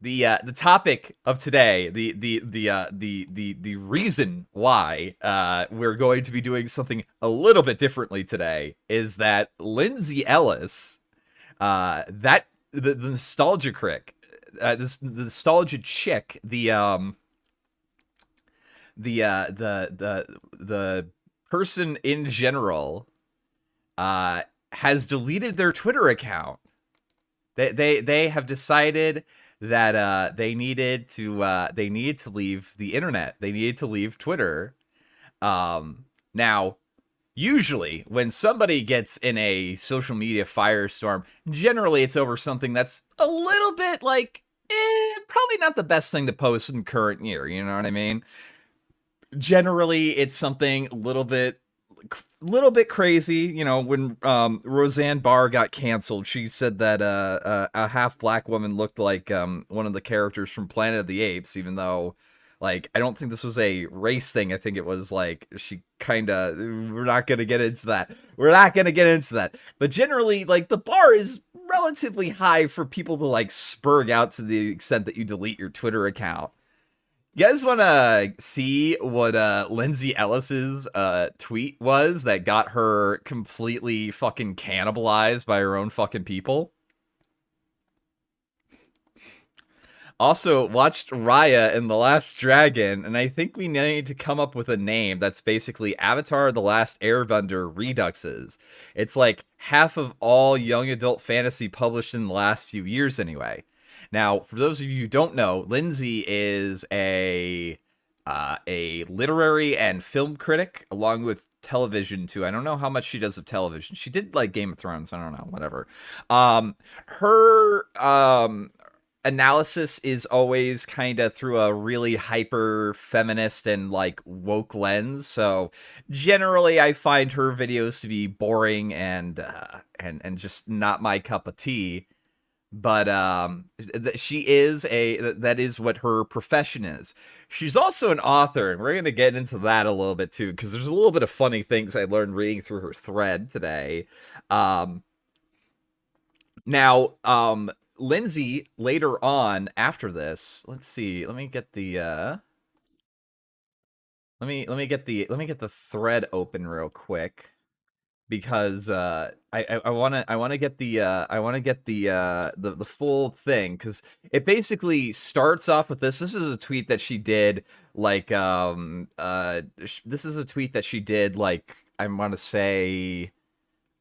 The topic of today, the reason why we're going to be doing something a little bit differently today is that Lindsay Ellis, that the nostalgia crick, the nostalgia chick, the person in general, has deleted their Twitter account. They have decided that they needed to leave the internet. They needed to leave Twitter. Now, usually when somebody gets in a social media firestorm, generally it's over something that's a little bit like probably not the best thing to post in the current year. You know what I mean? Generally, it's something a little bit crazy. You know, when Roseanne Barr got canceled, she said that a half black woman looked like one of the characters from Planet of the Apes, even though, like, I don't think this was a race thing. I think it was like she kind of. We're not gonna get into that. We're not gonna get into that. But generally, like, the bar is relatively high for people to like spurg out to the extent that you delete your Twitter account. You guys want to see what Lindsay Ellis's tweet was that got her completely fucking cannibalized by her own fucking people? Also, watched Raya and The Last Dragon, and I think we need to come up with a name that's basically Avatar The Last Airbender Reduxes. It's like half of all young adult fantasy published in the last few years anyway. Now, for those of you who don't know, Lindsay is a literary and film critic, along with television too. I don't know how much she does of television. She did like Game of Thrones. I don't know, whatever. Her analysis is always kind of through a really hyper feminist and like woke lens. So generally, I find her videos to be boring and just not my cup of tea. But she is that is what her profession is. She's also an author, and we're going to get into that a little bit too, because there's a little bit of funny things I learned reading through her thread today. Now, Lindsay later on after this, let's see, let me get the let me get the thread open real quick, because I want to get the full thing, because it basically starts off with this. This is a tweet that she did like this is a tweet that she did like, I want to say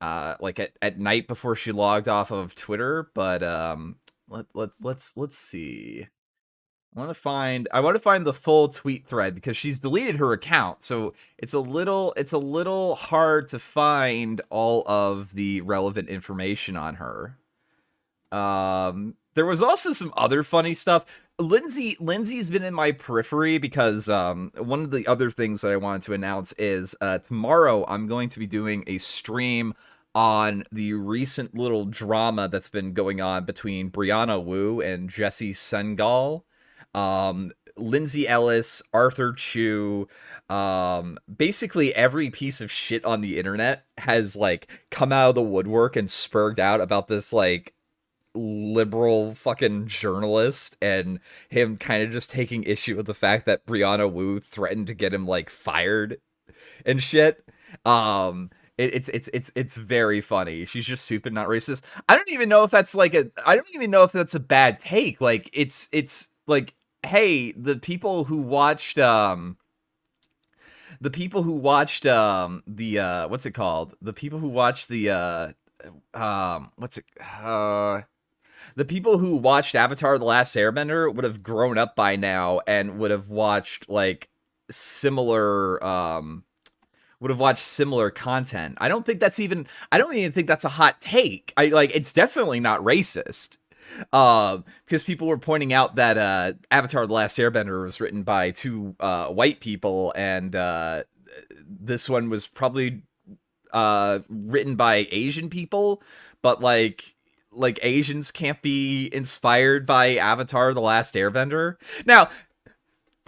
like at night before she logged off of Twitter. But let's see. I want to find the full tweet thread, because she's deleted her account. So it's a little hard to find all of the relevant information on her. There was also some other funny stuff. Lindsay's been in my periphery because one of the other things that I wanted to announce is tomorrow I'm going to be doing a stream on the recent little drama that's been going on between Brianna Wu and Jesse Sengal. Lindsay Ellis, Arthur Chu, basically every piece of shit on the internet has like come out of the woodwork and spurred out about this like liberal fucking journalist, and him kind of just taking issue with the fact that Brianna Wu threatened to get him like fired and shit. It's very funny. She's just super not racist. I don't even know if that's a bad take. Like it's like, hey, the people who watched the what's it called? The people who watched the people who watched Avatar The Last Airbender would have grown up by now and would have watched like similar content. I don't even think that's a hot take. It's definitely not racist. Because people were pointing out that Avatar The Last Airbender was written by two white people, and this one was probably written by Asian people, but like Asians can't be inspired by Avatar The Last Airbender. Now,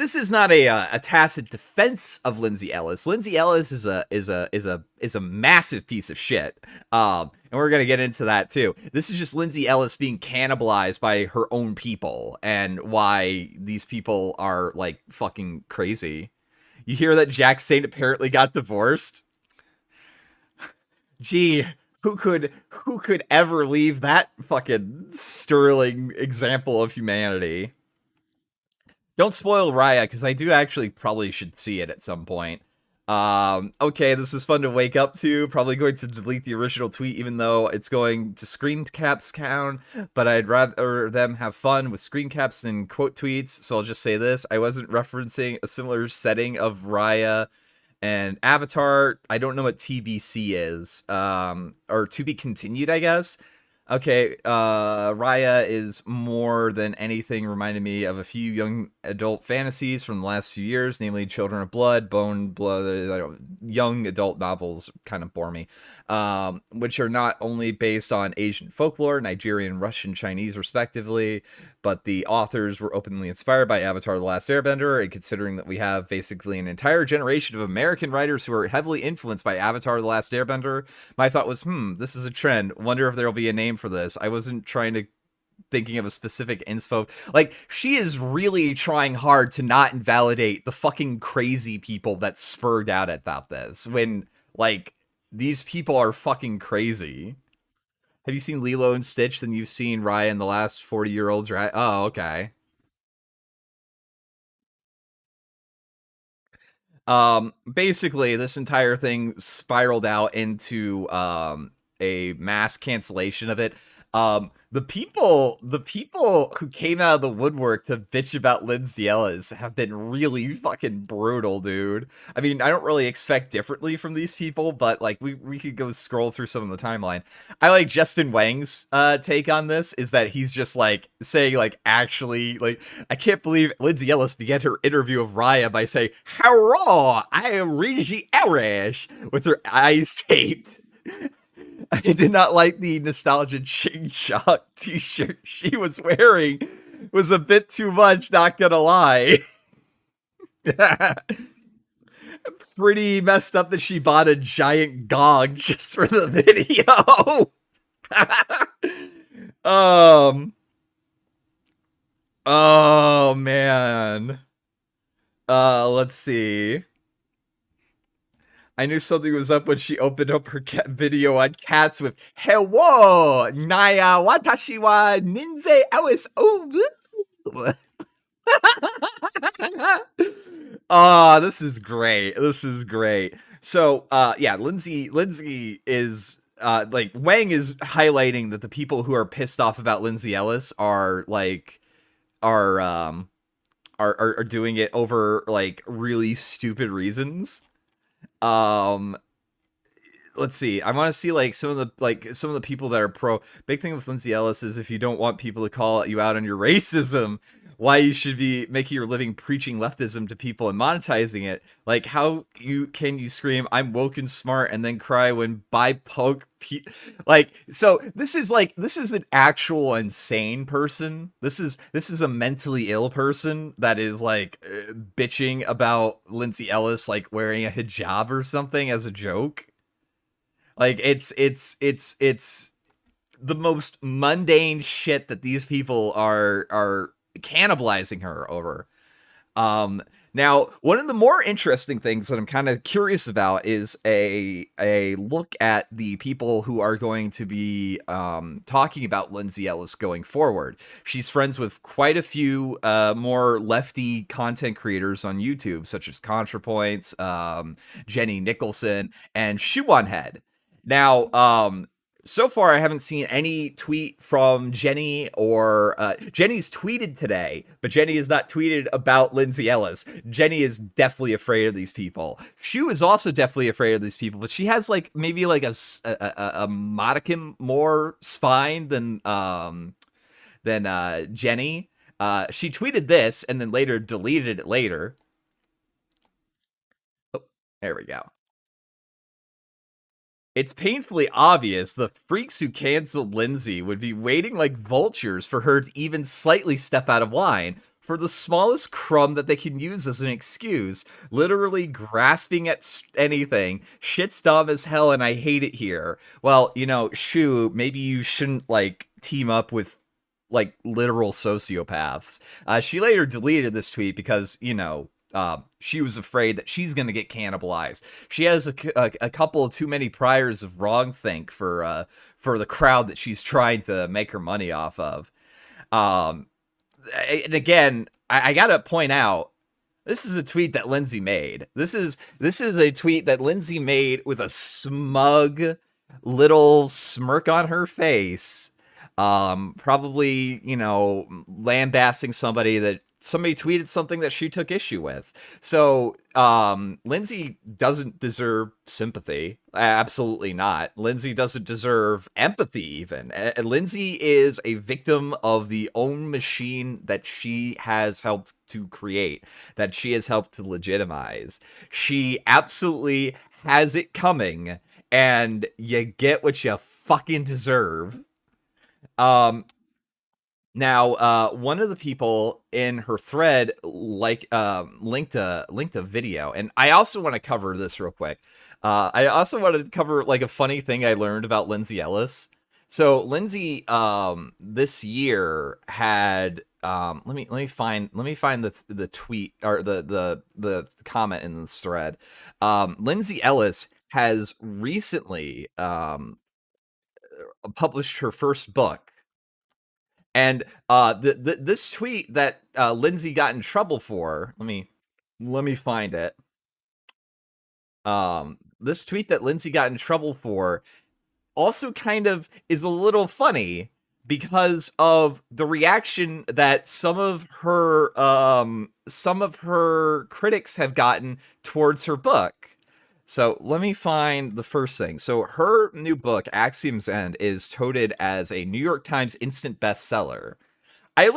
this is not a tacit defense of Lindsay Ellis. Lindsay Ellis is a massive piece of shit. And we're gonna get into that too. This is just Lindsay Ellis being cannibalized by her own people, and why these people are like fucking crazy. You hear that Jack Saint apparently got divorced? Gee, who could ever leave that fucking sterling example of humanity? Don't spoil Raya, because I do actually probably should see it at some point. Okay, this is fun to wake up to. Probably going to delete the original tweet, even though it's going to screen caps count. But I'd rather them have fun with screen caps than quote tweets. So I'll just say this: I wasn't referencing a similar setting of Raya and Avatar. I don't know what TBC is, or to be continued, I guess. Okay, Raya is more than anything reminded me of a few young adult fantasies from the last few years, namely Children of Blood, Bone Blood. Young adult novels kind of bore me, which are not only based on Asian folklore, Nigerian, Russian, Chinese, respectively, but the authors were openly inspired by Avatar: The Last Airbender. And considering that we have basically an entire generation of American writers who are heavily influenced by Avatar: The Last Airbender, my thought was, this is a trend. Wonder if there'll be a name for this. I wasn't trying to thinking of a specific inspo. Like, she is really trying hard to not invalidate the fucking crazy people that spurred out about this, when, like, these people are fucking crazy. Have you seen Lilo and Stitch? Then you've seen Raya and the Last 40-Year-Olds, right? Oh, okay. Basically, this entire thing spiraled out into a mass cancellation of it. The people who came out of the woodwork to bitch about Lindsay Ellis have been really fucking brutal, dude. I mean, I don't really expect differently from these people, but like we could go scroll through some of the timeline. I like Justin Wang's take on this is that he's just like saying like, actually, like, I can't believe Lindsay Ellis began her interview of Raya by saying, "Hello, I am Lindsay Ellis," with her eyes taped. I did not like the nostalgia Ching Chong t-shirt she was wearing. Was a bit too much, not gonna lie. Pretty messed up that she bought a giant gong just for the video. Oh man. Let's see. I knew something was up when she opened up her cat video on cats with "Hello, Naya watashi wa Lindsay Ellis." Oh, this is great. This is great. So, yeah, Lindsay is like, Wang is highlighting that the people who are pissed off about Lindsay Ellis are like are doing it over like really stupid reasons. Let's see. I want to see like some of the people that are pro. Big thing with Lindsay Ellis is if you don't want people to call you out on your racism, why you should be making your living preaching leftism to people and monetizing it. Like, how can you scream "I'm woke and smart" and then cry when BIPOC like, so this is an actual insane person. This is a mentally ill person that is like bitching about Lindsay Ellis like wearing a hijab or something as a joke. Like, it's the most mundane shit that these people are cannibalizing her over. Now, one of the more interesting things that I'm kind of curious about is a look at the people who are going to be talking about Lindsay Ellis going forward. She's friends with quite a few more lefty content creators on YouTube, such as ContraPoints, Jenny Nicholson, and Shoeonhead. Now, so far, I haven't seen any tweet from Jenny or Jenny's tweeted today, but Jenny has not tweeted about Lindsay Ellis. Jenny is definitely afraid of these people. Shu is also definitely afraid of these people, but she has like maybe like a modicum more spine than Jenny. She tweeted this and then later deleted it later. Oh, there we go. It's painfully obvious the freaks who canceled Lindsay would be waiting like vultures for her to even slightly step out of line. for the smallest crumb that they can use as an excuse, literally grasping at anything. Shit's dumb as hell and I hate it here. Well, Shu, maybe you shouldn't like team up with like literal sociopaths. She later deleted this tweet because, she was afraid that she's going to get cannibalized. She has a couple of too many priors of wrongthink for the crowd that she's trying to make her money off of. And again, I gotta point out, this is a tweet that Lindsay made. This is a tweet that Lindsay made with a smug little smirk on her face. Probably, lambasting somebody tweeted something that she took issue with. So, Lindsay doesn't deserve sympathy. Absolutely not. Lindsay doesn't deserve empathy even. Lindsay is a victim of the own machine that she has helped to create, that she has helped to legitimize. She absolutely has it coming, and you get what you fucking deserve. Now, one of the people in her thread linked a video, and I also want to cover this real quick. I also wanted to cover like a funny thing I learned about Lindsay Ellis. So Lindsay, this year had let me find the tweet or the comment in this thread. Lindsay Ellis has recently published her first book. And this tweet that Lindsay got in trouble for, let me find it. This tweet that Lindsay got in trouble for also kind of is a little funny because of the reaction that some of her critics have gotten towards her book. So let me find the first thing. So her new book, Axiom's End, is touted as a New York Times instant bestseller. I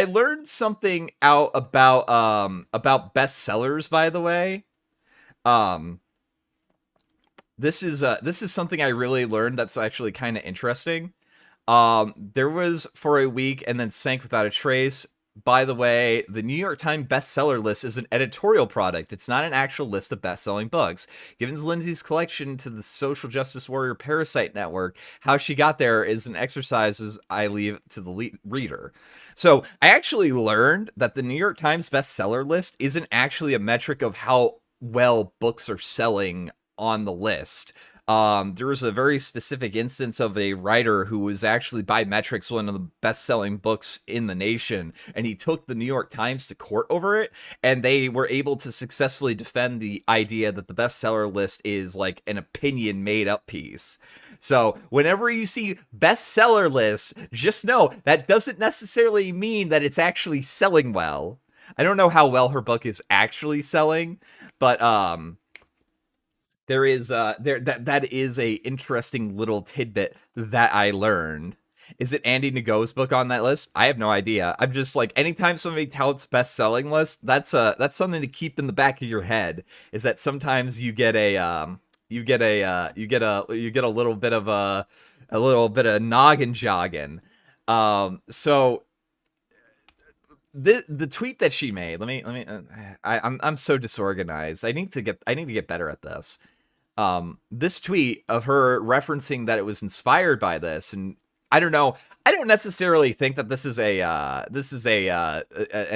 learned something out about bestsellers, by the way. This is something I really learned that's actually kind of interesting. There was For a Week and then Sank Without a Trace. By the way, the New York Times bestseller list is an editorial product. It's not an actual list of best-selling books. Given Lindsay's collection to the social justice warrior Parasite Network, how she got there is an exercise as I leave to the reader. So I actually learned that the New York Times bestseller list isn't actually a metric of how well books are selling on the list. There was a very specific instance of a writer who was actually by metrics one of the best-selling books in the nation, and he took the New York Times to court over it, and they were able to successfully defend the idea that the bestseller list is like an opinion made-up piece. So whenever you see bestseller lists, just know that doesn't necessarily mean that it's actually selling well. I don't know how well her book is actually selling, but there is that is a interesting little tidbit that I learned. Is it Andy Ngo's book on that list? I have no idea. I'm just like, anytime somebody touts best-selling list, that's something to keep in the back of your head. Is that sometimes you get a little bit of noggin jogging. So the tweet that she made. I'm so disorganized. I need to get better at this. This tweet of her referencing that it was inspired by this, and I don't know. I don't necessarily think that this is a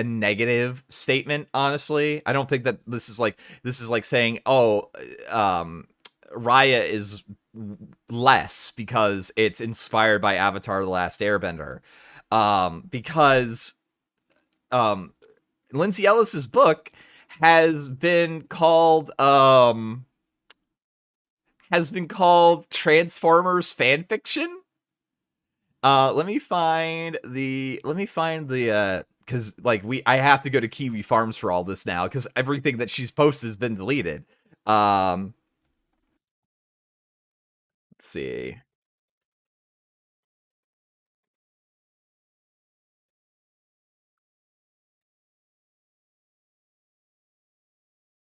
negative statement. Honestly, I don't think that this is like saying, oh, Raya is less because it's inspired by Avatar: The Last Airbender. Because Lindsay Ellis's book has been called Transformers fan fiction. Let me find the because I have to go to Kiwi Farms for all this now because everything that she's posted has been deleted. Let's see.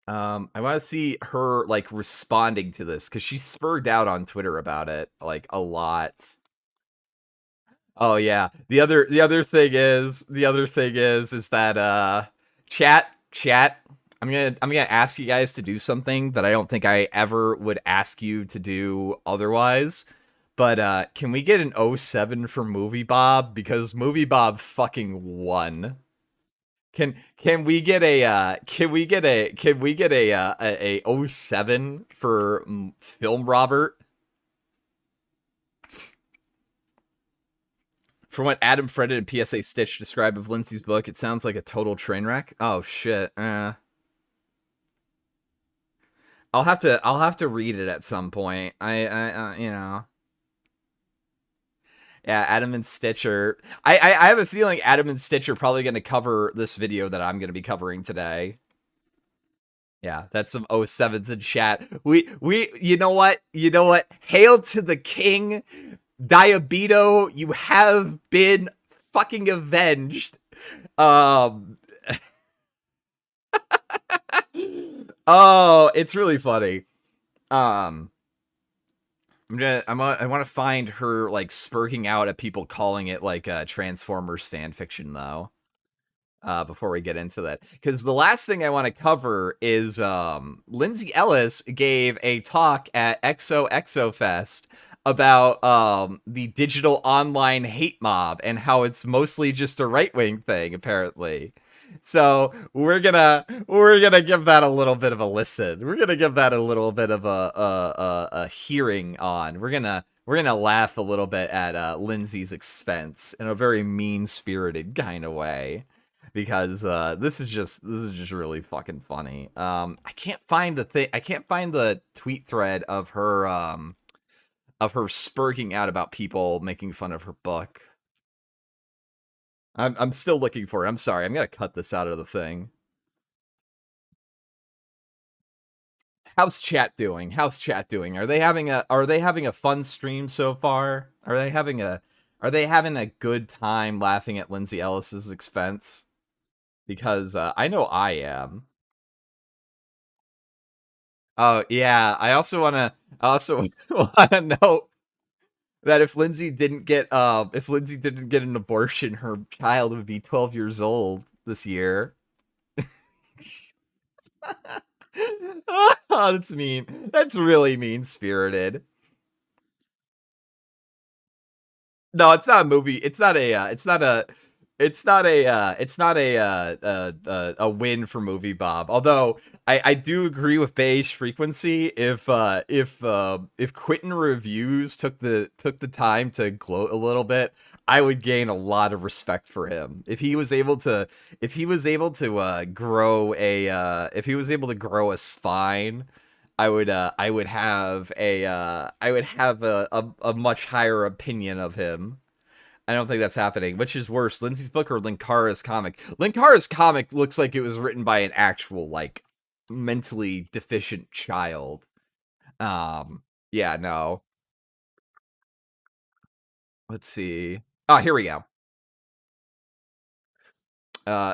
I want to see her like responding to this because she spurred out on Twitter about it like a lot. Oh yeah. The other thing is that chat. I'm gonna ask you guys to do something that I don't think I ever would ask you to do otherwise. But can we get an '07 for Movie Bob, because Movie Bob fucking won. Can we get a '07 for Film Robert? From what Adam Fredden and PSA Stitch describe of Lindsay's book, it sounds like a total train wreck. Oh shit. I'll have to read it at some point. You know. Yeah, Adam and Stitcher. I have a feeling Adam and Stitch are probably going to cover this video that I'm going to be covering today. Yeah, that's some '07s in chat. You know what? Hail to the king. Diabeto, you have been fucking avenged. Um Oh, it's really funny. I want to find her like spurting out at people calling it like Transformers fan fiction though. Before we get into that, because the last thing I want to cover is Lindsay Ellis gave a talk at XOXO Fest about the digital online hate mob and how it's mostly just a right-wing thing apparently. So we're gonna give that a little bit of a listen. We're gonna give that a little bit of a hearing on. We're gonna laugh a little bit at Lindsay's expense in a very mean-spirited kind of way, because this is just really fucking funny. I can't find the thing. I can't find the tweet thread of her spurting out about people making fun of her book. I'm still looking for it. I'm sorry. I'm gonna cut this out of the thing. How's chat doing? How's chat doing? Are they having a fun stream so far? Are they having a good time laughing at Lindsay Ellis's expense? Because I know I am. Oh yeah, I also want to know that if Lindsay didn't get an abortion, her child would be 12 years old this year. Oh, that's mean. That's really mean-spirited. No, it's not a movie. It's not a. It's not a. It's not a. It's not a win for Movie Bob. Although I do agree with Beige Frequency. If Quentin Reviews took the time to gloat a little bit, I would gain a lot of respect for him. If he was able to grow a spine, I would have a much higher opinion of him. I don't think that's happening. Which is worse, Lindsay's book or Linkara's comic? Linkara's comic looks like it was written by an actual like mentally deficient child. Yeah, no. Let's see. Oh, here we go.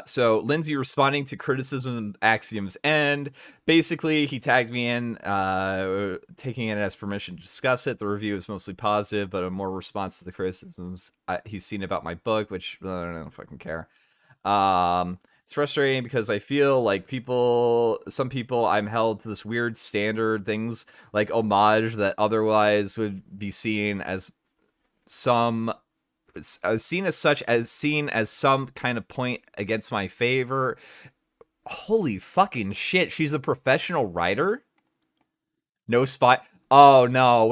So Lindsay responding to criticism Axiom's End. Basically, he tagged me in, taking it as permission to discuss it. The review is mostly positive, but a more response to the criticisms he's seen about my book, which I don't fucking care. It's frustrating because I feel like some people, I'm held to this weird standard, things like homage that otherwise would be seen as some seen as some kind of point against my favor. Holy fucking shit, she's a professional writer? No spot. Oh no,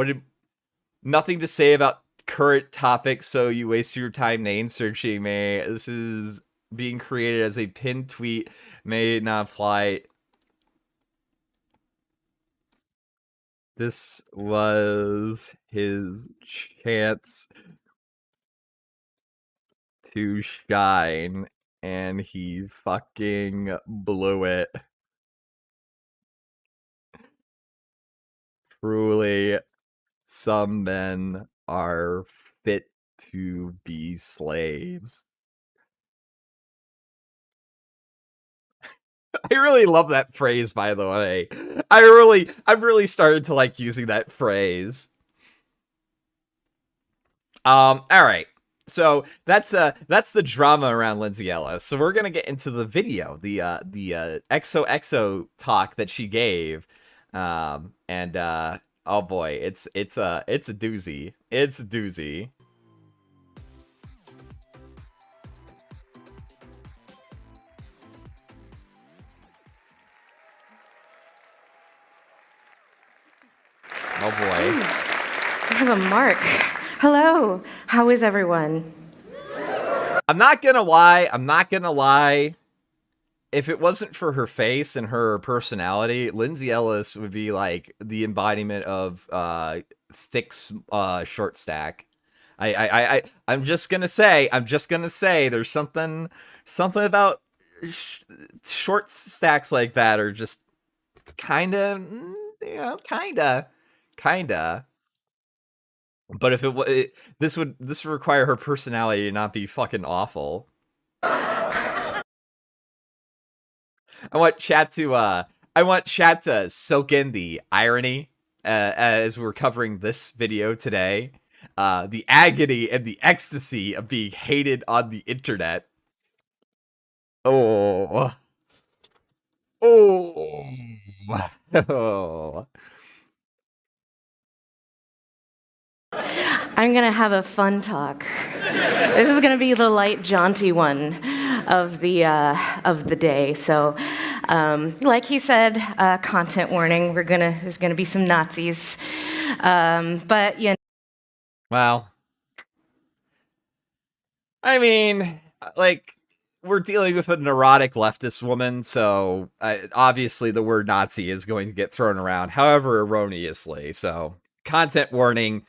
nothing to say about current topics, so you waste your time name searching me. This is being created as a pinned tweet, may not apply. This was his chance to shine, and he fucking blew it. Truly, some men are fit to be slaves. I really love that phrase, by the way. I'm really starting to like using that phrase. All right. So that's the drama around Lindsay Ellis. So we're gonna get into the video, the XOXO talk that she gave, and oh boy, it's a doozy. It's a doozy. Oh boy. I have a mark. Hello. How is everyone? I'm not gonna lie. If it wasn't for her face and her personality, Lindsay Ellis would be like the embodiment of thick short stack. I'm just gonna say there's something about short stacks like that are just kinda, kinda. But if this would require her personality to not be fucking awful. I want chat to soak in the irony as we're covering this video today. The agony and the ecstasy of being hated on the internet. Oh. I'm gonna have a fun talk. This is gonna be the light, jaunty one of the day. So, like he said, content warning. There's gonna be some Nazis, but you know. Well, I mean, like, we're dealing with a neurotic leftist woman, so obviously the word Nazi is going to get thrown around, however erroneously. So, content warning.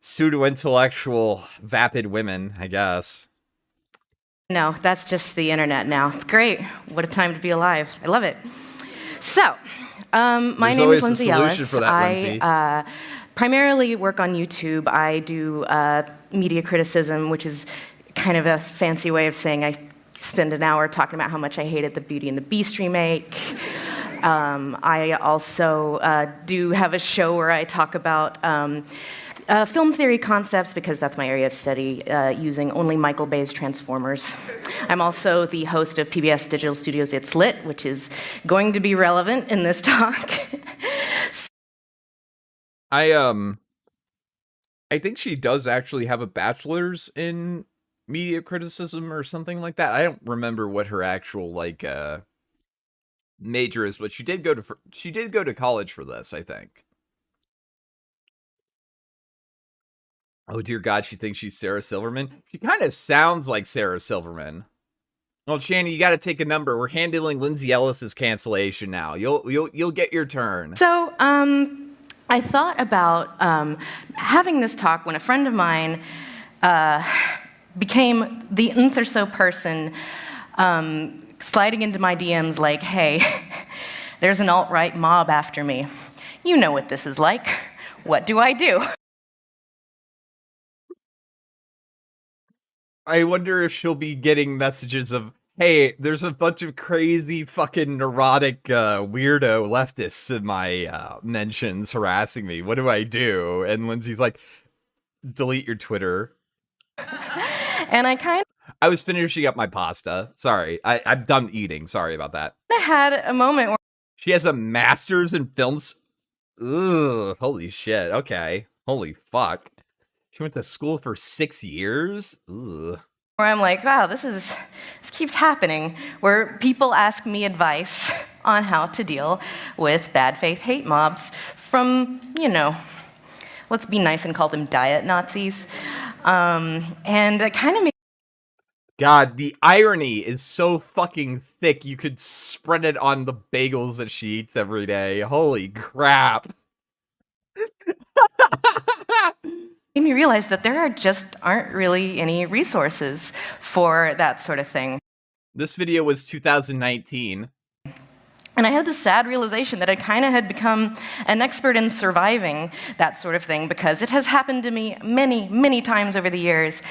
Pseudo-intellectual, vapid women, I guess. No, that's just the internet now. It's great. What a time to be alive. I love it. So, my name is Lindsay Ellis. I primarily work on YouTube. I do media criticism, which is kind of a fancy way of saying I spend an hour talking about how much I hated the Beauty and the Beast remake. I also do have a show where I talk about film theory concepts, because that's my area of study, using only Michael Bay's Transformers. I'm also the host of PBS Digital Studios' It's Lit, which is going to be relevant in this talk. I think she does actually have a bachelor's in media criticism or something like that. I don't remember what her actual major is, but she did go to college for this, I think. Oh dear God, she thinks she's Sarah Silverman. She kind of sounds like Sarah Silverman. Well, Shani, you got to take a number. We're handling Lindsay Ellis's cancellation now. You'll get your turn. So, I thought about having this talk when a friend of mine became the nth or so person sliding into my DMs like, hey, there's an alt-right mob after me. You know what this is like. What do I do? I wonder if she'll be getting messages of, hey, there's a bunch of crazy fucking neurotic weirdo leftists in my mentions harassing me. What do I do? And Lindsay's like, delete your Twitter. And I was finishing up my pasta. Sorry, I'm done eating. Sorry about that. I had a moment where she has a master's in films. Ugh, holy shit. Okay. Holy fuck. She went to school for 6 years? Ugh. Where I'm like, wow, this keeps happening, where people ask me advice on how to deal with bad faith hate mobs from, let's be nice and call them diet Nazis. And it kind of makes... God, the irony is so fucking thick, you could spread it on the bagels that she eats every day. Holy crap. Made me realize that there aren't really any resources for that sort of thing. This video was 2019. And I had this sad realization that I kind of had become an expert in surviving that sort of thing, because it has happened to me many, many times over the years.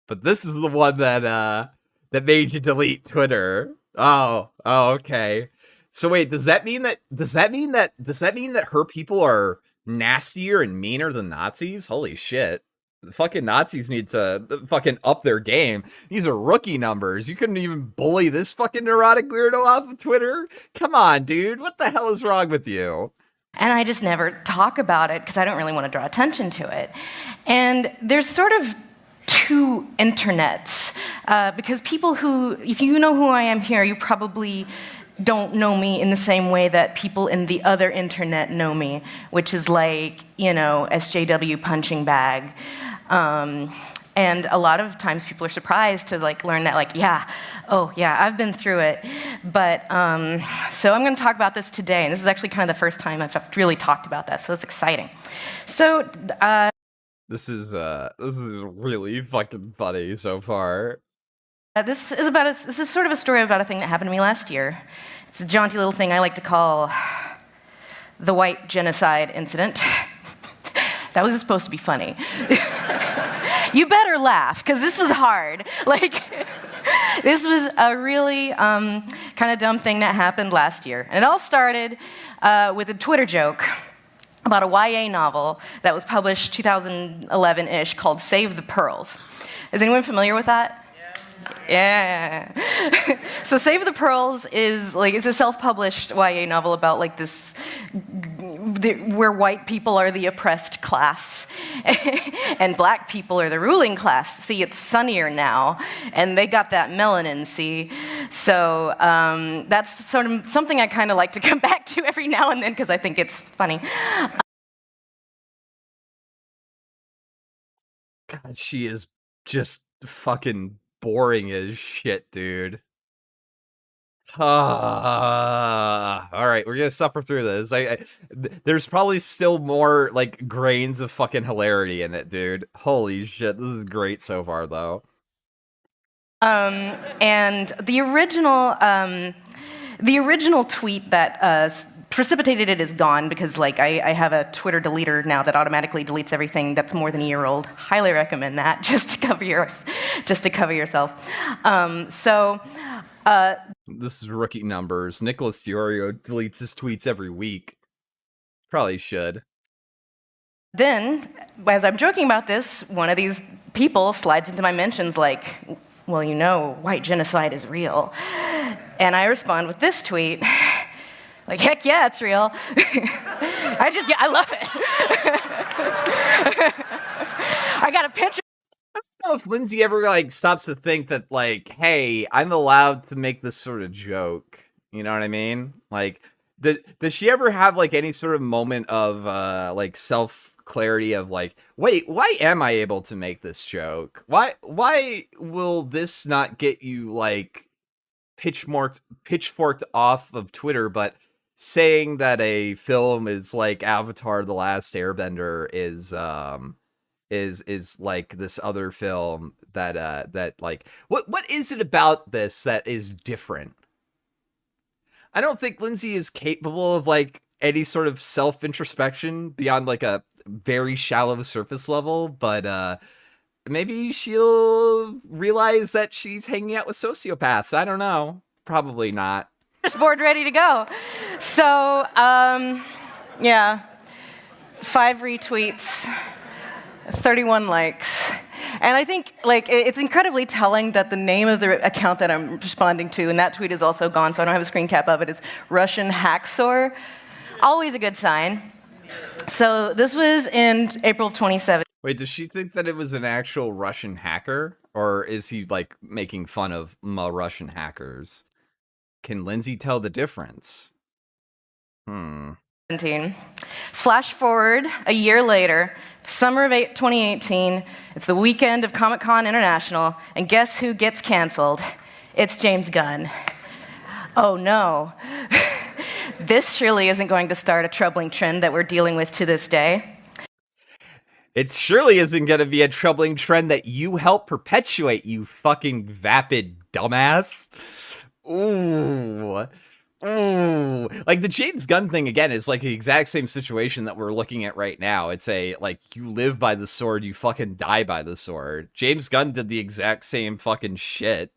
But this is the one that made you delete Twitter. Oh, okay. So wait, does that mean that her people are nastier and meaner than Nazis? Holy shit. fucking Nazis need to fucking up their game. These are rookie numbers. You couldn't even bully this fucking neurotic weirdo off of Twitter. Come on, dude. What the hell is wrong with you? And I just never talk about it because I don't really want to draw attention to it. And there's sort of two internets, because people who, if you know who I am here, you probably don't know me in the same way that people in the other internet know me, which is like, you know, SJW punching bag. And a lot of times people are surprised to like learn that, like, yeah, oh yeah, I've been through it. But so I'm going to talk about this today, and this is actually kind of the first time I've really talked about that, so it's exciting. So this is really fucking funny so far. This is sort of a story about a thing that happened to me last year. It's a jaunty little thing I like to call the white genocide incident. That was supposed to be funny. You better laugh, because this was hard. Like, this was a really kind of dumb thing that happened last year. And it all started with a Twitter joke about a YA novel that was published 2011-ish called Save the Pearls. Is anyone familiar with that? Yeah. So Save the Pearls is like, it's a self-published YA novel about like this, where white people are the oppressed class and black people are the ruling class. See, it's sunnier now, and they got that melanin, see? So that's sort of something I kind of like to come back to every now and then because I think it's funny. God, she is just fucking boring as shit, dude. All right, we're gonna suffer through this. There's probably still more like grains of fucking hilarity in it, dude. Holy shit, this is great so far, though. And the original tweet that precipitated it is gone because, like, I have a Twitter deleter now that automatically deletes everything that's more than a year old. Highly recommend that, just to cover yourself. This is rookie numbers. Nicholas Diorio deletes his tweets every week. Probably should. Then, as I'm joking about this, one of these people slides into my mentions like, well, you know, white genocide is real. And I respond with this tweet. Like, heck yeah, it's real. I love it. I got a picture. I don't know if Lindsay ever like stops to think that like, hey, I'm allowed to make this sort of joke. You know what I mean? Like, does she ever have like any sort of moment of like self-clarity of like, wait, why am I able to make this joke? Why will this not get you like pitchforked off of Twitter, but saying that a film is like Avatar: The Last Airbender is like this other film that like what is it about this that is different? I don't think Lindsay is capable of like any sort of self-introspection beyond like a very shallow surface level, but maybe she'll realize that she's hanging out with sociopaths. I don't know. Probably not. Board ready to go. So, yeah, 5 retweets, 31 likes. And I think, like, it's incredibly telling that the name of the account that I'm responding to, and that tweet is also gone, so I don't have a screen cap of it, is Russian Hacksaw. Always a good sign. So this was in April of 2017. Wait, does she think that it was an actual Russian hacker? Or is he, like, making fun of Russian hackers? Can Lindsay tell the difference? Flash forward a year later, summer of 2018, it's the weekend of Comic-Con International, and guess who gets canceled? It's James Gunn. Oh no. This surely isn't going to start a troubling trend that we're dealing with to this day. It surely isn't going to be a troubling trend that you help perpetuate, you fucking vapid dumbass. Ooh. Like the James Gunn thing again is like the exact same situation that we're looking at right now. It's a like you live by the sword, you fucking die by the sword. James Gunn did the exact same fucking shit.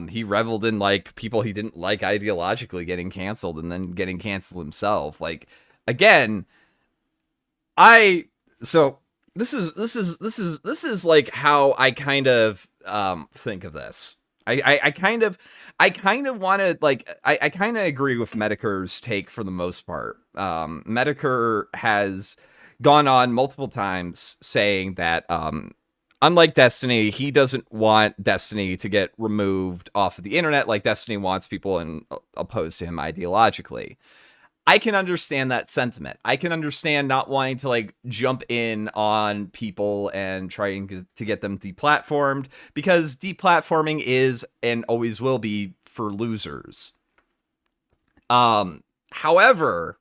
He reveled in like people he didn't like ideologically getting canceled and then getting canceled himself. Like again, so this is like how I kind of think of this. I kind of want to, like, I kind of agree with Mediker's take for the most part. Mediker has gone on multiple times saying that unlike Destiny, he doesn't want Destiny to get removed off of the internet like Destiny wants people opposed to him ideologically. I can understand that sentiment. I can understand not wanting to, like, jump in on people and trying to get them deplatformed, because deplatforming is and always will be for losers. However,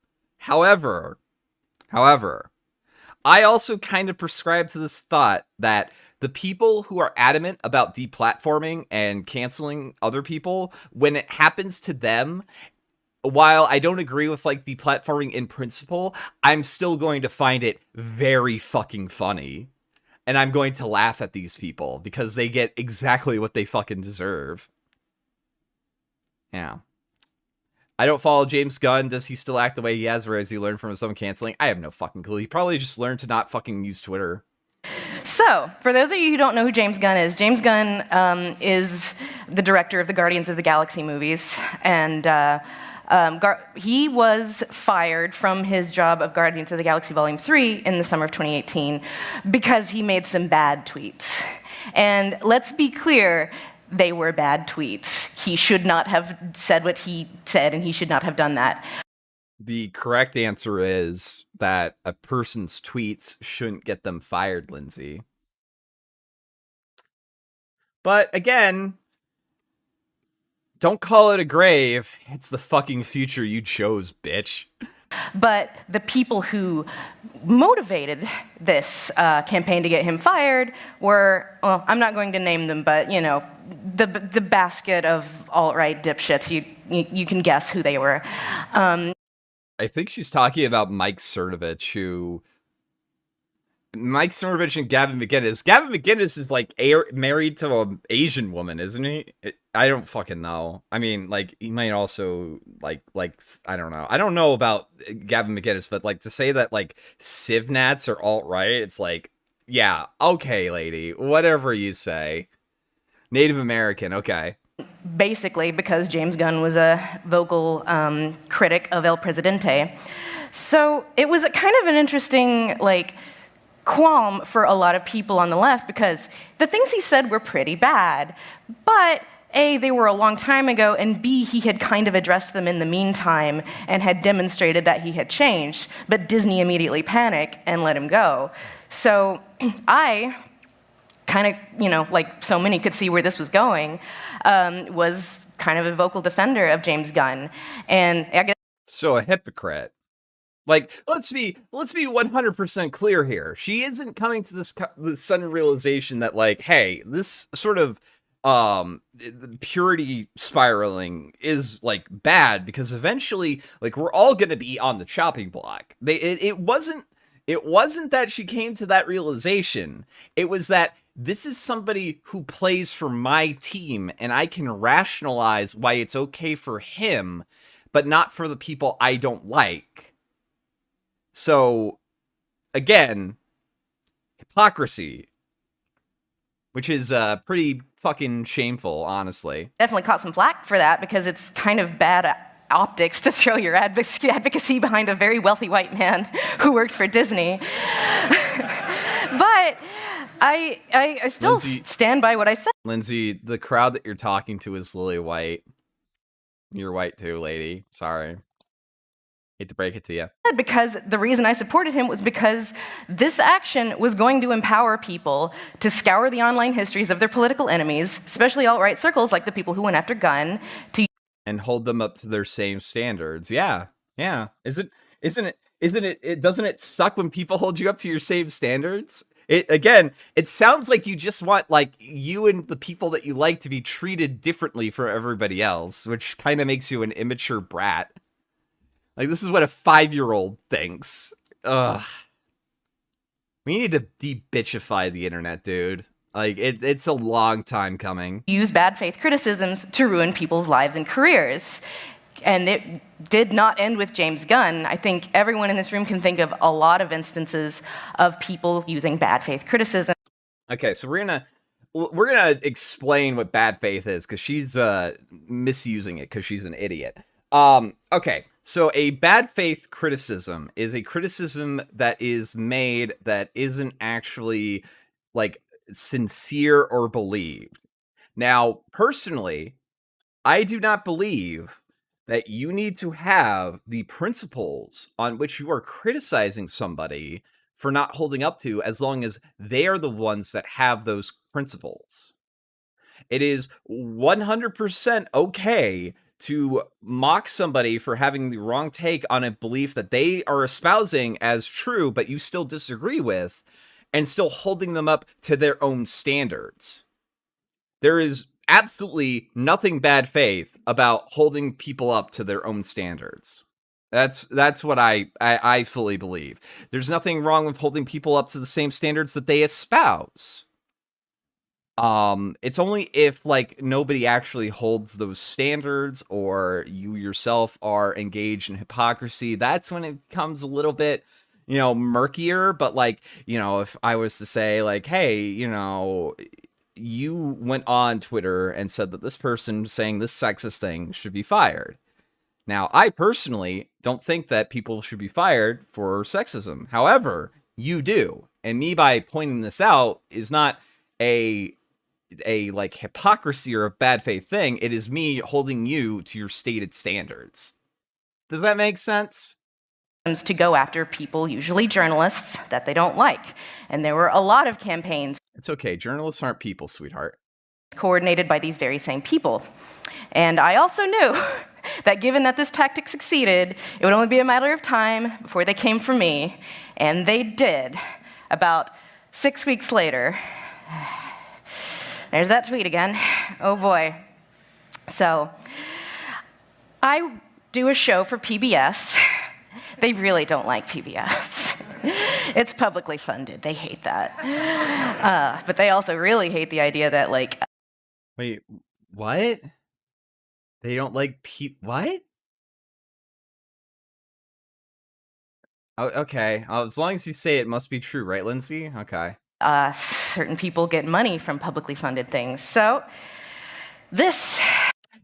I also kind of prescribe to this thought that the people who are adamant about deplatforming and canceling other people, when it happens to them, while I don't agree with, like, deplatforming in principle, I'm still going to find it very fucking funny. And I'm going to laugh at these people because they get exactly what they fucking deserve. Yeah. I don't follow James Gunn. Does he still act the way he has, or has he learned from his own canceling? I have no fucking clue. He probably just learned to not fucking use Twitter. So, for those of you who don't know who James Gunn is the director of the Guardians of the Galaxy movies, and he was fired from his job of Guardians of the Galaxy Volume 3 in the summer of 2018 because he made some bad tweets. And let's be clear, they were bad tweets. He should not have said what he said, and he should not have done that. The correct answer is that a person's tweets shouldn't get them fired, Lindsay. But again, don't call it a grave. It's the fucking future you chose, bitch. But the people who motivated this campaign to get him fired were, well, I'm not going to name them, but, you know, the basket of alt-right dipshits. You can guess who they were. I think she's talking about Mike Cernovich, Mike Cernovich and Gavin McInnes. Gavin McInnes is, like, married to an Asian woman, isn't he? I don't fucking know. I mean, like, he might also, like, I don't know. I don't know about Gavin McInnes, but, like, to say that, like, Civnats are alt-right, it's like, yeah, okay, lady, whatever you say. Native American, okay. Basically, because James Gunn was a vocal critic of El Presidente. So it was a kind of an interesting, like, qualm for a lot of people on the left, because the things he said were pretty bad, but A, they were a long time ago, and B, he had kind of addressed them in the meantime and had demonstrated that he had changed, but Disney immediately panicked and let him go. So I kind of, you know, like so many could see where this was going, was kind of a vocal defender of James Gunn. And I guess so a hypocrite. Like, let's be 100% clear here. She isn't coming to this sudden realization that, like, hey, this sort of purity spiraling is, like, bad, because eventually, like, we're all going to be on the chopping block. It wasn't that she came to that realization. It was that this is somebody who plays for my team, and I can rationalize why it's okay for him, but not for the people I don't like. So, again, hypocrisy, which is pretty fucking shameful, honestly. Definitely caught some flack for that, because it's kind of bad optics to throw your advocacy behind a very wealthy white man who works for Disney. But I still stand by what I said. Lindsay, the crowd that you're talking to is lily white. You're white too, lady. Sorry. Hate to break it to you. Because the reason I supported him was because this action was going to empower people to scour the online histories of their political enemies, especially alt-right circles like the people who went after Gunn, and hold them up to their same standards. Yeah. Doesn't it suck when people hold you up to your same standards? It sounds like you just want, like, you and the people that you like to be treated differently from everybody else, which kind of makes you an immature brat. Like, this is what a 5-year-old thinks. Ugh. We need to de-bitchify the internet, dude. Like, it's a long time coming. Use bad faith criticisms to ruin people's lives and careers. And it did not end with James Gunn. I think everyone in this room can think of a lot of instances of people using bad faith criticism. Okay, so we're gonna explain what bad faith is, because she's misusing it because she's an idiot. Okay, so a bad faith criticism is a criticism that is made that isn't actually like sincere or believed. Now, personally, I do not believe that you need to have the principles on which you are criticizing somebody for not holding up to, as long as they are the ones that have those principles. It is 100% okay to mock somebody for having the wrong take on a belief that they are espousing as true, but you still disagree with, and still holding them up to their own standards. There is absolutely nothing bad faith about holding people up to their own standards. That's what I fully believe. There's nothing wrong with holding people up to the same standards that they espouse. It's only if like nobody actually holds those standards, or you yourself are engaged in hypocrisy, that's when it becomes a little bit, murkier. But like, if I was to say like, hey, you went on Twitter and said that this person saying this sexist thing should be fired. Now, I personally don't think that people should be fired for sexism. However, you do. And me by pointing this out is not a like hypocrisy or a bad faith thing. It is me holding you to your stated standards. Does that make sense? To go after people, usually journalists, that they don't like. And there were a lot of campaigns. It's okay. Journalists aren't people, sweetheart. Coordinated by these very same people. And I also knew that given that this tactic succeeded, it would only be a matter of time before they came for me. And they did. About 6 weeks later. There's that tweet again. Oh boy. So, I do a show for PBS. They really don't like PBS. It's publicly funded. They hate that. But they also really hate the idea that, like... Wait, what? They don't like what? Oh, okay. As long as you say it must be true, right, Lindsay? Okay. Certain people get money from publicly funded things. So, this...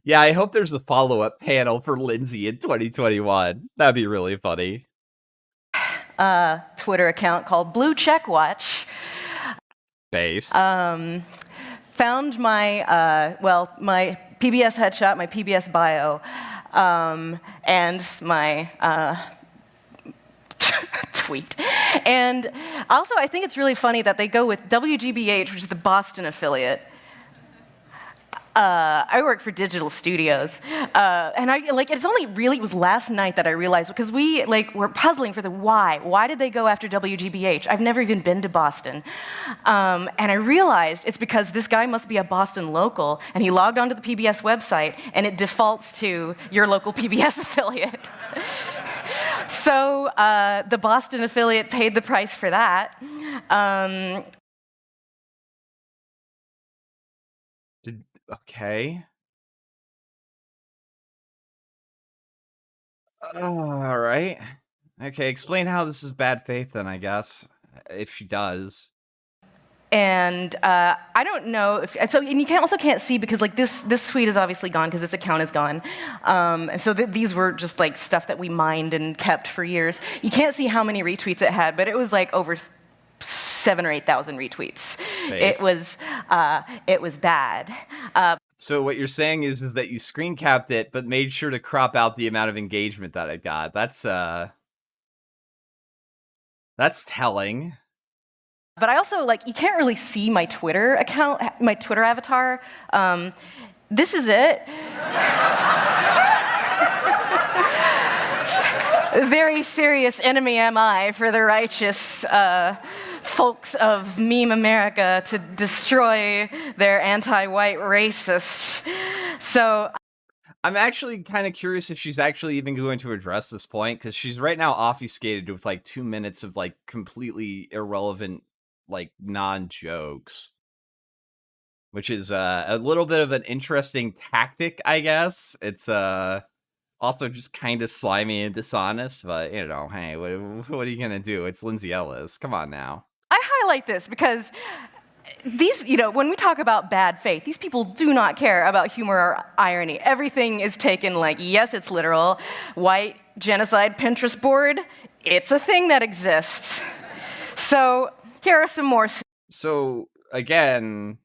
Yeah, I hope there's a follow-up panel for Lindsay in 2021. That'd be really funny. Twitter account called Blue Check Watch. Base. Found my, my PBS headshot, my PBS bio, and my tweet. And also, I think it's really funny that they go with WGBH, which is the Boston affiliate. I work for digital studios, and it was last night that I realized, because we were puzzling for the why. Why did they go after WGBH? I've never even been to Boston, and I realized it's because this guy must be a Boston local, and he logged onto the PBS website, and it defaults to your local PBS affiliate. So the Boston affiliate paid the price for that. Okay. All right. Okay, explain how this is bad faith then, I guess, if she does. And I don't know if so. And you also can't see, because this tweet is obviously gone because this account is gone. And so these were just stuff that we mined and kept for years. You can't see how many retweets it had, but it was over 7,000 or 8,000 retweets. Nice. It was bad. So what you're saying is that you screen capped it, but made sure to crop out the amount of engagement that it got. That's telling. But I also, you can't really see my Twitter account, my Twitter avatar. This is it. Very serious enemy am I for the righteous folks of meme America to destroy their anti-white racist. So... I'm actually kind of curious if she's actually even going to address this point, because she's right now obfuscated with 2 minutes of completely irrelevant non-jokes, which is a little bit of an interesting tactic, I guess. It's Also, just kind of slimy and dishonest, but, you know, hey, what are you going to do? It's Lindsay Ellis. Come on now. I highlight this because these, when we talk about bad faith, these people do not care about humor or irony. Everything is taken like, yes, it's literal. White genocide Pinterest board, it's a thing that exists. So here are some more. So, again,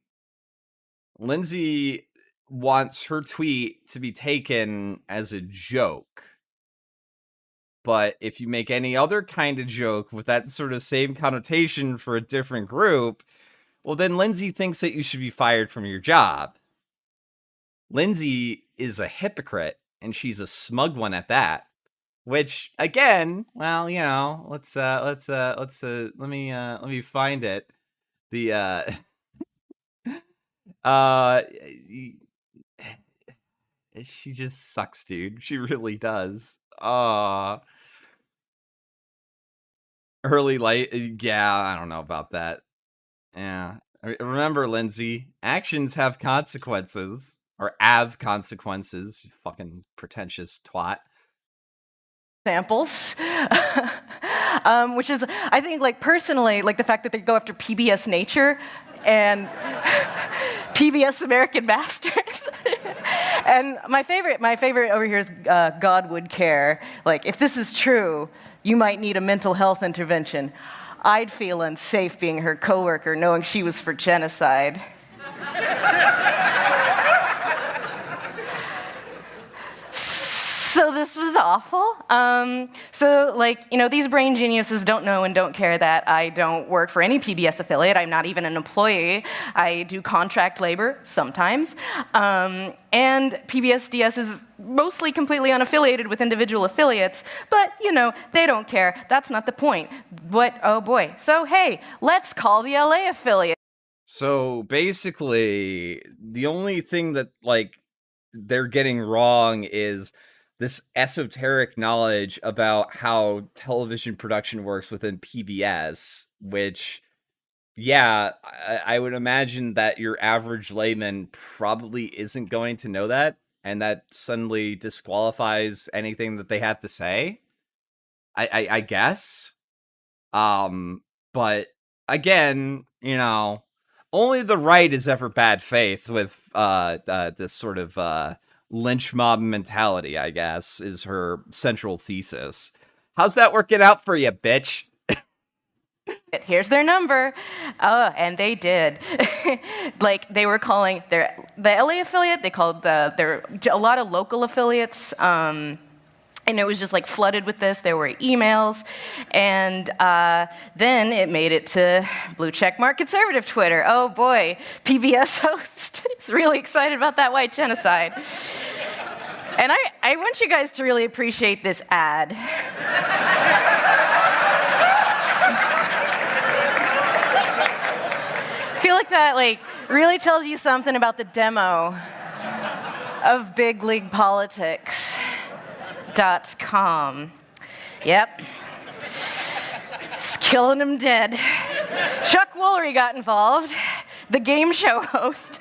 Lindsay wants her tweet to be taken as a joke. But if you make any other kind of joke with that sort of same connotation for a different group, well, then Lindsay thinks that you should be fired from your job. Lindsay is a hypocrite, and she's a smug one at that. Which, again, well, let me find it. The she just sucks, dude. She really does. Early light, yeah, I don't know about that. Yeah. Remember, Lindsay, actions have consequences. Or have consequences, you fucking pretentious twat. Samples, which is, I think, personally, the fact that they go after PBS Nature and PBS American Masters. And my favorite over here is God Would Care. If this is true, you might need a mental health intervention. I'd feel unsafe being her coworker, knowing she was for genocide. So this was awful. These brain geniuses don't know and don't care that I don't work for any PBS affiliate. I'm not even an employee. I do contract labor sometimes. And PBS DS is mostly completely unaffiliated with individual affiliates, but, they don't care. That's not the point. But, oh boy. So, hey, let's call the LA affiliate. So, basically, the only thing that, they're getting wrong is this esoteric knowledge about how television production works within PBS, which, yeah, I would imagine that your average layman probably isn't going to know that, and that suddenly disqualifies anything that they have to say. I guess. But again, only the right is ever bad faith with this sort of lynch mob mentality, I guess, is her central thesis. How's that working out for you, bitch? Here's their number. Oh, and they did. They were calling the LA affiliate, they called a lot of local affiliates, and it was just flooded with this. There were emails, and then it made it to blue checkmark conservative Twitter. Oh boy, PBS host is really excited about that white genocide. And I want you guys to really appreciate this ad. I feel like that really tells you something about the demo of big league politics.com. Yep. It's killing them dead. Chuck Woolery got involved, the game show host.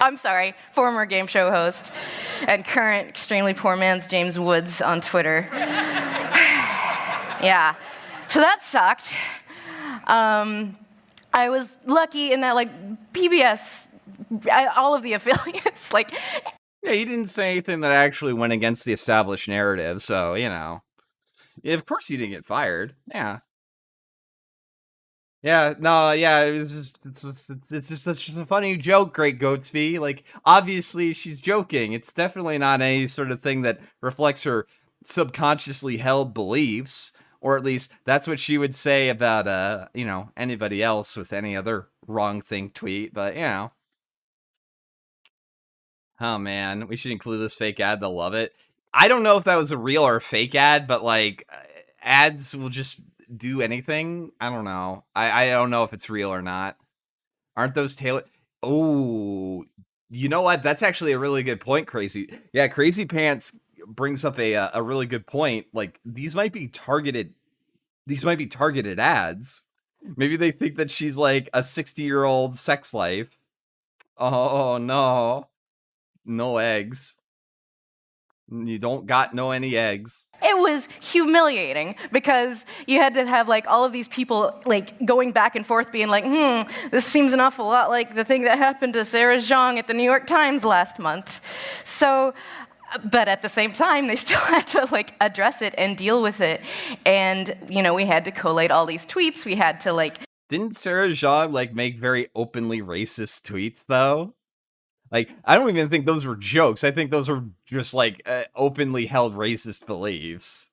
I'm sorry, former game show host, and current extremely poor man's James Woods on Twitter. Yeah, so that sucked. I was lucky in that, PBS, all of the affiliates, Yeah, you didn't say anything that actually went against the established narrative, so, of course you didn't get fired. Yeah. Yeah, no, yeah, it's just a funny joke, Great Goatsby. Obviously she's joking. It's definitely not any sort of thing that reflects her subconsciously held beliefs, or at least that's what she would say about, anybody else with any other wrong thing tweet, but, Oh, man, we should include this fake ad. They'll love it. I don't know if that was a real or a fake ad, but, ads will just do anything. I don't know. I don't know if it's real or not. Aren't those tailored? Oh, you know what? That's actually a really good point, Crazy. Yeah, Crazy Pants brings up a really good point. These might be targeted ads. Maybe they think that she's a 60-year-old sex life. Oh, no. No eggs. You don't got no any eggs. It was humiliating because you had to have like all of these people like going back and forth being like, this seems an awful lot like the thing that happened to Sarah Zhang at the New York Times last month. So, but at the same time, they still had to like address it and deal with it. And, you know, we had to collate all these tweets. We had to like... Didn't Sarah Zhang like make very openly racist tweets though? Like, I don't even think those were jokes. I think those were just, like, openly held racist beliefs.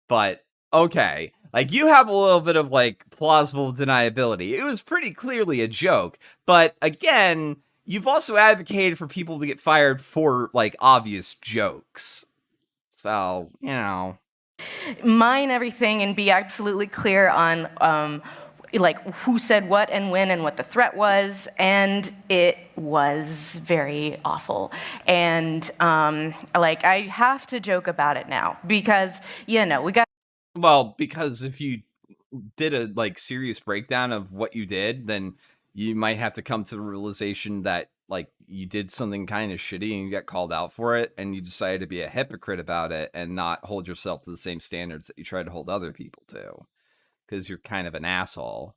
But, okay. Like, you have a little bit of, like, plausible deniability. It was pretty clearly a joke. But, again, you've also advocated for people to get fired for, like, obvious jokes. So, you know. Mine everything and be absolutely clear on... like who said what and when and what the threat was, and it was very awful. And like I have to joke about it now because, you know, we got... Well, because if you did a like serious breakdown of what you did, then you might have to come to the realization that like you did something kind of shitty and you got called out for it, and you decided to be a hypocrite about it and not hold yourself to the same standards that you try to hold other people to. Because you're kind of an asshole.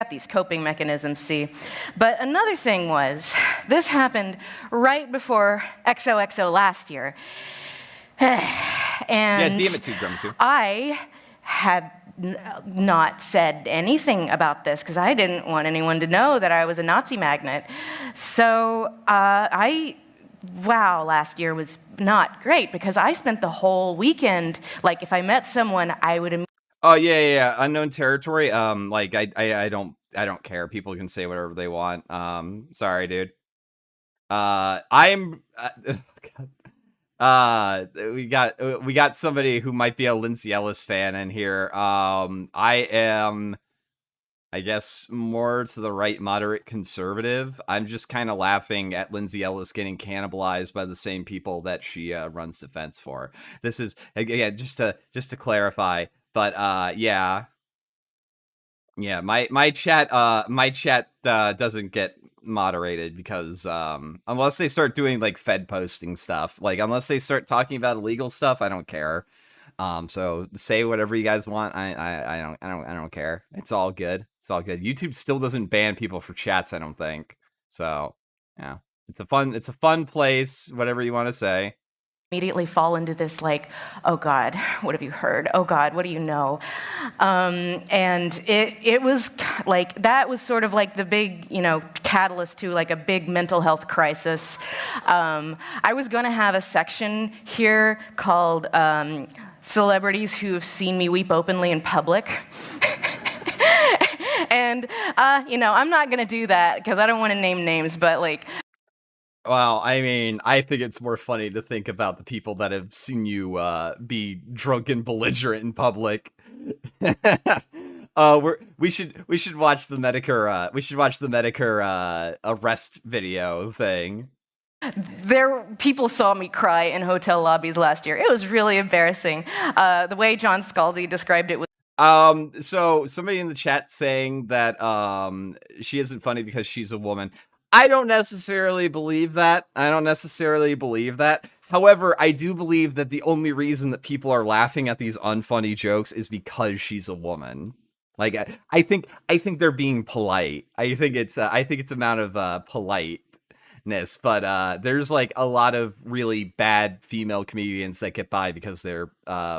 These coping mechanisms, see. But another thing was, this happened right before XOXO last year. And yeah, damn it too, Grum too. I had not said anything about this because I didn't want anyone to know that I was a Nazi magnet. So wow, last year was not great because I spent the whole weekend, like if I met someone, I would... Oh yeah, unknown territory. Like I don't care. People can say whatever they want. Sorry, dude. We got somebody who might be a Lindsay Ellis fan in here. I am, I guess, more to the right, moderate conservative. I'm just kind of laughing at Lindsay Ellis getting cannibalized by the same people that she runs defense for. This is again just to clarify. But yeah, my chat doesn't get moderated because unless they start doing like Fed posting stuff, like unless they start talking about illegal stuff, I don't care. So say whatever you guys want. I don't care. It's all good. It's all good. YouTube still doesn't ban people for chats, I don't think. So yeah, it's a fun place. Whatever you want to say. Immediately fall into this like, oh God, what have you heard? Oh God, what do you know? And it was like, that was sort of like the big, you know, catalyst to like a big mental health crisis. I was gonna have a section here called Celebrities Who Have Seen Me Weep Openly in Public. And, you know, I'm not gonna do that because I don't wanna name names, but like, well, I mean, I think it's more funny to think about the people that have seen you be drunk and belligerent in public. We should watch the Medicare arrest video thing. People saw me cry in hotel lobbies last year. It was really embarrassing. The way John Scalzi described it was... So somebody in the chat saying that she isn't funny because she's a woman. I don't necessarily believe that. However, I do believe that the only reason that people are laughing at these unfunny jokes is because she's a woman. Like, I think they're being polite. I think it's amount of politeness. But there's like a lot of really bad female comedians that get by because they're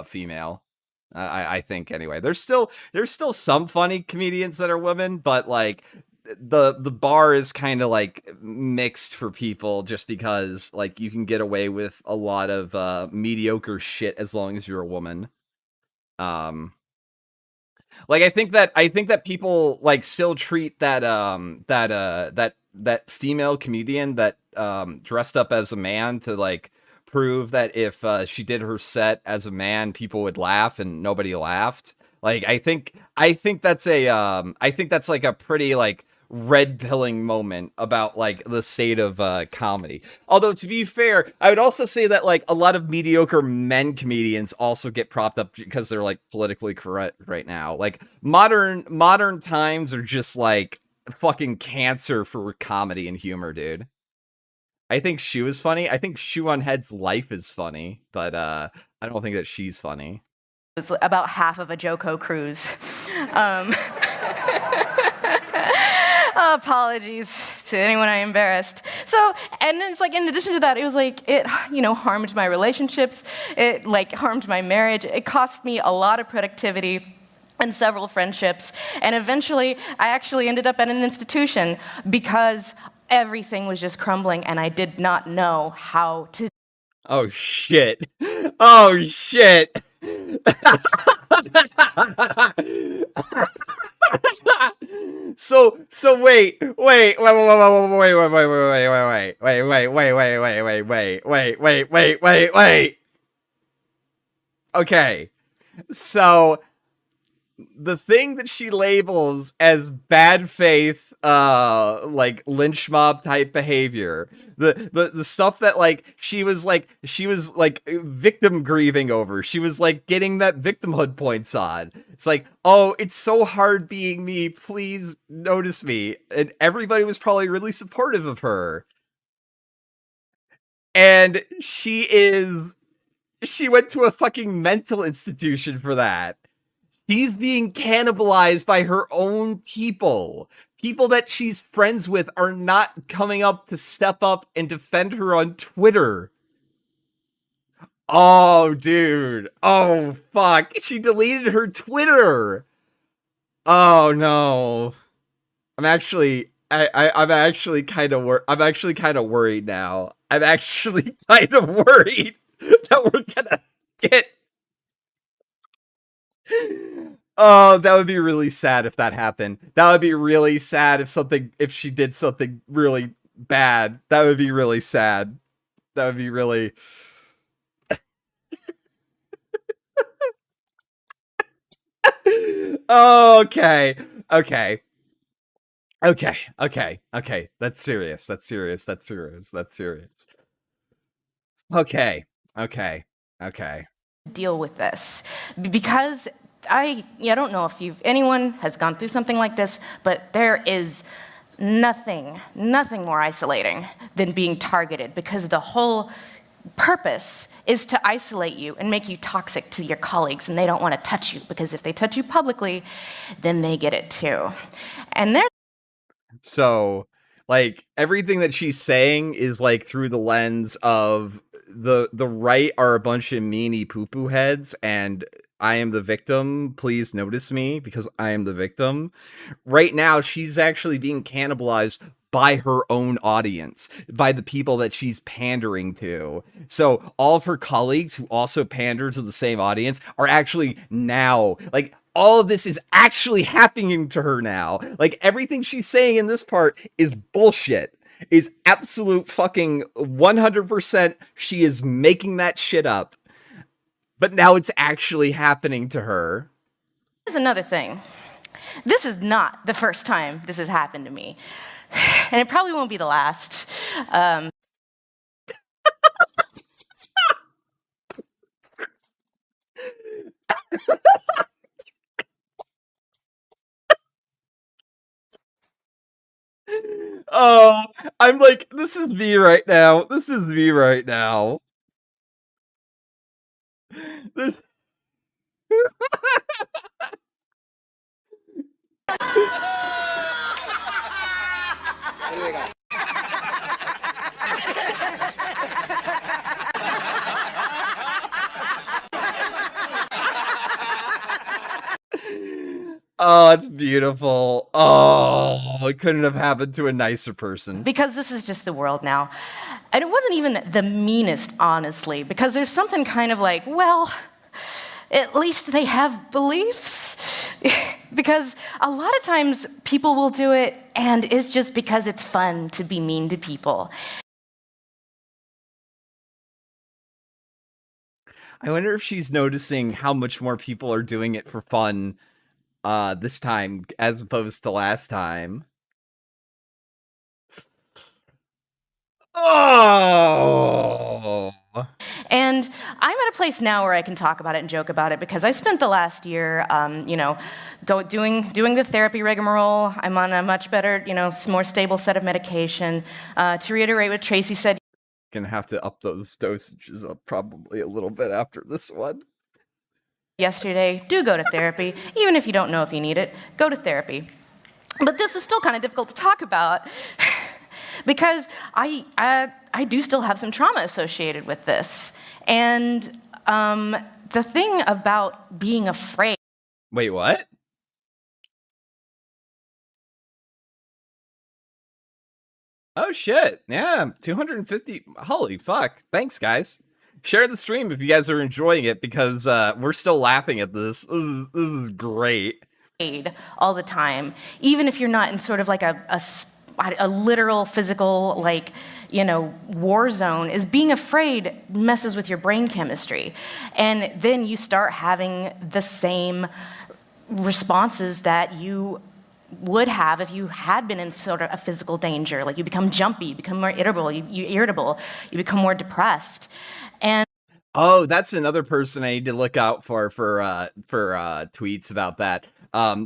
female. I think anyway. There's still some funny comedians that are women, but like. The bar is kind of like mixed for people just because like you can get away with a lot of mediocre shit as long as you're a woman. Like I think that people like still treat that that female comedian that dressed up as a man to like prove that if she did her set as a man, people would laugh, and nobody laughed. Like I think that's like a pretty like red pilling moment about like the state of comedy. Although to be fair, I would also say that like a lot of mediocre men comedians also get propped up because they're like politically correct right now. Like modern times are just like fucking cancer for comedy and humor, dude. I think Shoe is funny. I think Shoe on Head's life is funny, but I don't think that she's funny. It's about half of a JoCo cruise. Apologies to anyone I embarrassed. So, and it's like, in addition to that, it was like, it, harmed my relationships. It like harmed my marriage. It cost me a lot of productivity and several friendships. And eventually, I actually ended up at an institution because everything was just crumbling and I did not know how to. Oh, shit. Oh, shit. So wait, okay, so the thing that she labels as bad faith, like lynch mob type behavior, the stuff that like she was victim grieving over, she was like getting that victimhood points on. It's like, oh, it's so hard being me, please notice me. And everybody was probably really supportive of her. And she went to a fucking mental institution for that. She's being cannibalized by her own people. People that she's friends with are not coming up to step up and defend her on Twitter. Oh, dude. Oh, fuck. She deleted her Twitter. Oh, no. I'm actually kind of worried now. I'm actually kind of worried that we're gonna get. Oh, that would be really sad if that happened. That would be really sad if she did something really bad. That would be really sad. That would be really. Oh, okay. That's serious. Okay. Deal with this because I don't know if anyone has gone through something like this, but there is nothing more isolating than being targeted, because the whole purpose is to isolate you and make you toxic to your colleagues, and they don't want to touch you, because if they touch you publicly, then they get it too. And so like everything that she's saying is like through the lens of the right are a bunch of meanie poo-poo heads, and I am the victim. Please notice me because I am the victim. Right now, she's actually being cannibalized by her own audience, by the people that she's pandering to. So all of her colleagues who also pander to the same audience are actually now, like, all of this is actually happening to her now. Like, everything she's saying in this part is bullshit. Is absolute fucking 100%. She is making that shit up. But now it's actually happening to her. Here's another thing. This is not the first time this has happened to me. And it probably won't be the last. Oh, I'm like, this is me right now. This Oh, it's beautiful. Oh, it couldn't have happened to a nicer person. Because this is just the world now. And it wasn't even the meanest, honestly, because there's something kind of like, well, at least they have beliefs. Because a lot of times people will do it, and it's just because it's fun to be mean to people. I wonder if she's noticing how much more people are doing it for fun this time as opposed to last time. Oh. And I'm at a place now where I can talk about it and joke about it, because I spent the last year, doing the therapy rigmarole. I'm on a much better, more stable set of medication. To reiterate what Tracy said, Gonna have to up those dosages up probably a little bit after this one. Yesterday, do go to therapy. Even if you don't know if you need it, go to therapy. But this was still kind of difficult to talk about because I do still have some trauma associated with this. And the thing about being afraid. Wait, what? Oh shit. Yeah, 250. Holy fuck. Thanks, guys. Share the stream if you guys are enjoying it, because we're still laughing at this. This is great. All the time, even if you're not in sort of like a literal physical, like, you know, war zone, is being afraid messes with your brain chemistry. And then you start having the same responses that you would have if you had been in sort of a physical danger. Like, you become jumpy, you become more irritable, you become more depressed. And oh, that's another person I need to look out for tweets about that.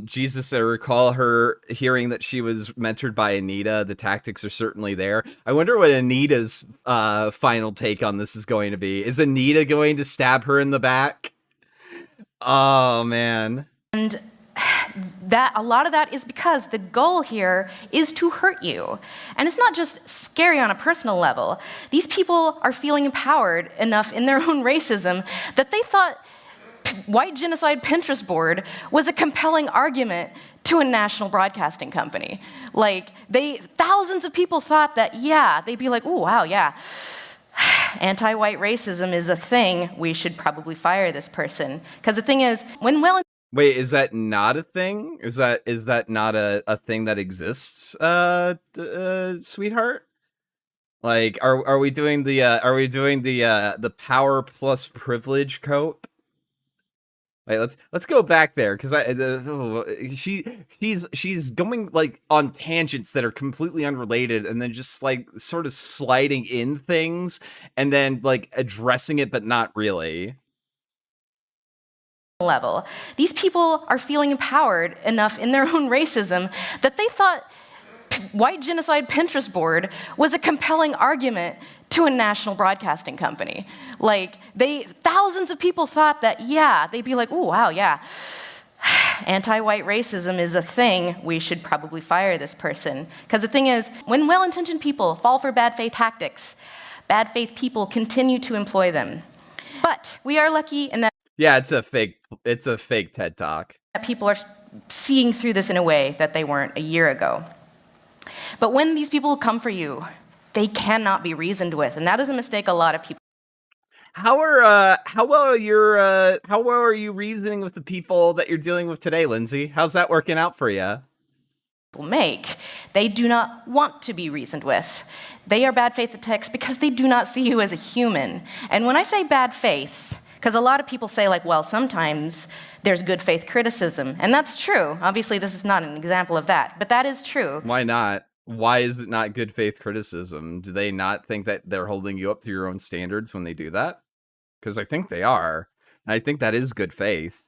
Jesus, I recall her hearing that she was mentored by Anita. The tactics are certainly there. I wonder what Anita's final take on this is going to be. Is Anita going to stab her in the back? Oh, man. And that a lot of that is because the goal here is to hurt you. And it's not just scary on a personal level. These people are feeling empowered enough in their own racism that they thought white genocide Pinterest board was a compelling argument to a national broadcasting company. Like, thousands of people thought that, yeah, they'd be like, oh, wow, yeah, anti-white racism is a thing, we should probably fire this person. Because the thing is, when wait, is that not a thing? Is that not a thing that exists, sweetheart? Like, are we doing the power plus privilege cope? Wait, let's go back there, because she's going like on tangents that are completely unrelated, and then just like sort of sliding in things, and then like addressing it, but not really. Level, these people are feeling empowered enough in their own racism that they thought white genocide Pinterest board was a compelling argument to a national broadcasting company. Like, thousands of people thought that, yeah, they'd be like, oh, wow, yeah, anti-white racism is a thing, we should probably fire this person. Because the thing is, when well-intentioned people fall for bad faith tactics, bad faith people continue to employ them. But we are lucky in that. Yeah, it's a fake TED Talk. People are seeing through this in a way that they weren't a year ago. But when these people come for you, they cannot be reasoned with, and that is a mistake a lot of people. How well are you reasoning with the people that you're dealing with today, Lindsay? How's that working out for you? They do not want to be reasoned with. They are bad faith attacks because they do not see you as a human. And when I say bad faith, because a lot of people say, like, well, sometimes there's good faith criticism, and that's true. Obviously, this is not an example of that, but that is true. Why not? Why is it not good faith criticism? Do they not think that they're holding you up to your own standards when they do that? Because I think they are. And I think that is good faith.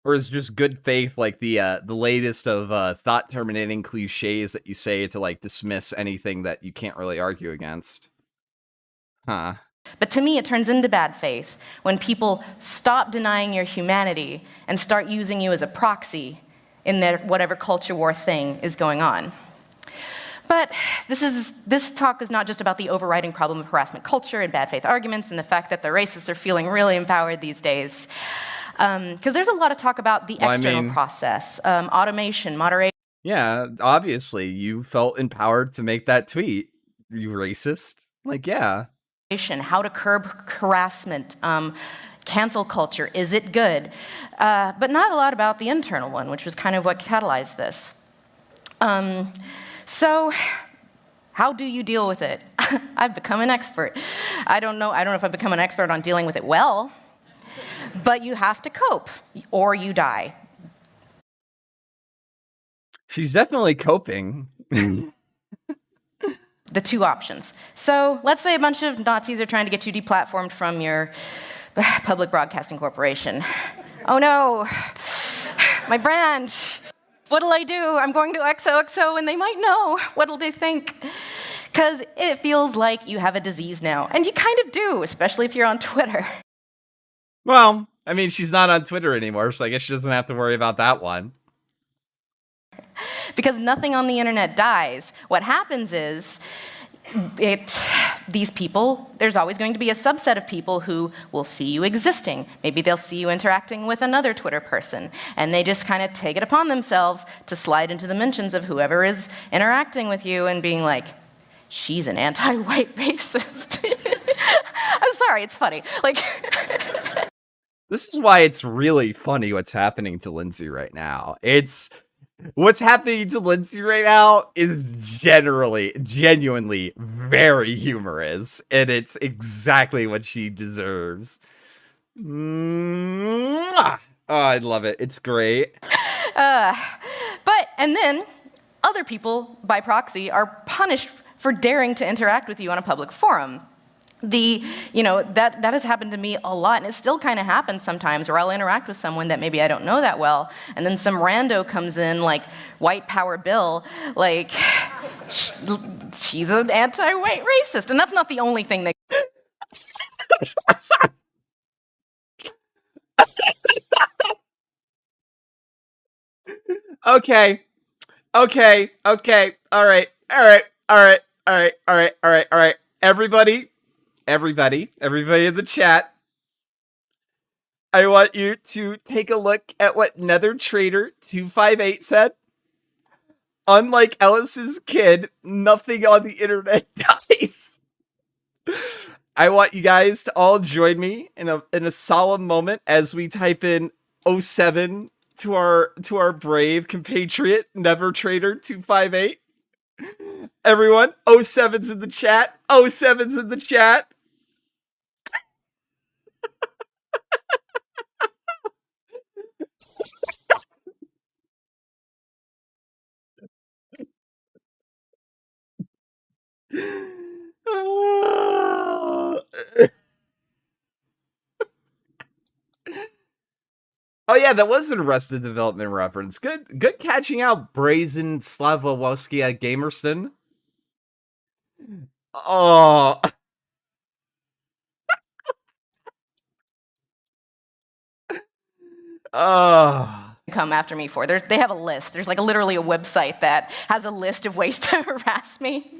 Or is just good faith like the latest of thought-terminating cliches that you say to like dismiss anything that you can't really argue against? Huh. But to me, it turns into bad faith when people stop denying your humanity and start using you as a proxy in their whatever culture war thing is going on. But this talk is not just about the overriding problem of harassment culture and bad faith arguments and the fact that the racists are feeling really empowered these days. Because there's a lot of talk about the external process, automation, moderation. Yeah, obviously, you felt empowered to make that tweet, you racist. Like, yeah. How to curb harassment, cancel culture, is it good? But not a lot about the internal one, which was kind of what catalyzed this. So how do you deal with it? I've become an expert. I don't know if I've become an expert on dealing with it well, but you have to cope or you die. She's definitely coping. The two options. So let's say a bunch of Nazis are trying to get you deplatformed from your public broadcasting corporation. Oh no, my brand. What'll I do? I'm going to XOXO and they might know. What'll they think? because it feels like you have a disease now. And you kind of do, especially if you're on Twitter. Well, I mean, she's not on Twitter anymore, so I guess she doesn't have to worry about that one. Because nothing on the internet dies. What happens is, these people, there's always going to be a subset of people who will see you existing. Maybe they'll see you interacting with another Twitter person, and they just kind of take it upon themselves to slide into the mentions of whoever is interacting with you and being like, she's an anti-white racist. I'm sorry, it's funny. Like, this is why it's really funny what's happening to Lindsay right now. What's happening to Lindsay right now is genuinely very humorous, and it's exactly what she deserves. Mwah! Oh, I love it. It's great. And then other people, by proxy, are punished for daring to interact with you on a public forum. That has happened to me a lot, and it still kind of happens sometimes where I'll interact with someone that maybe I don't know that well, and then some rando comes in, like White Power Bill, like, she's an anti-white racist, and that's not the only thing that... Okay. All right. Everybody in the chat, I want you to take a look at what Nether Trader 258 said. Unlike Ellis's kid, nothing on the internet dies. I want you guys to all join me in a solemn moment as we type in 07 to our brave compatriot Nether Trader 258. Everyone, 07's in the chat. 07's in the chat. Oh yeah, that was an Arrested Development reference. Good catching out, Brazen Slavowski Gamerston. Oh. Come after me for. They have a list. There's like literally a website that has a list of ways to harass me.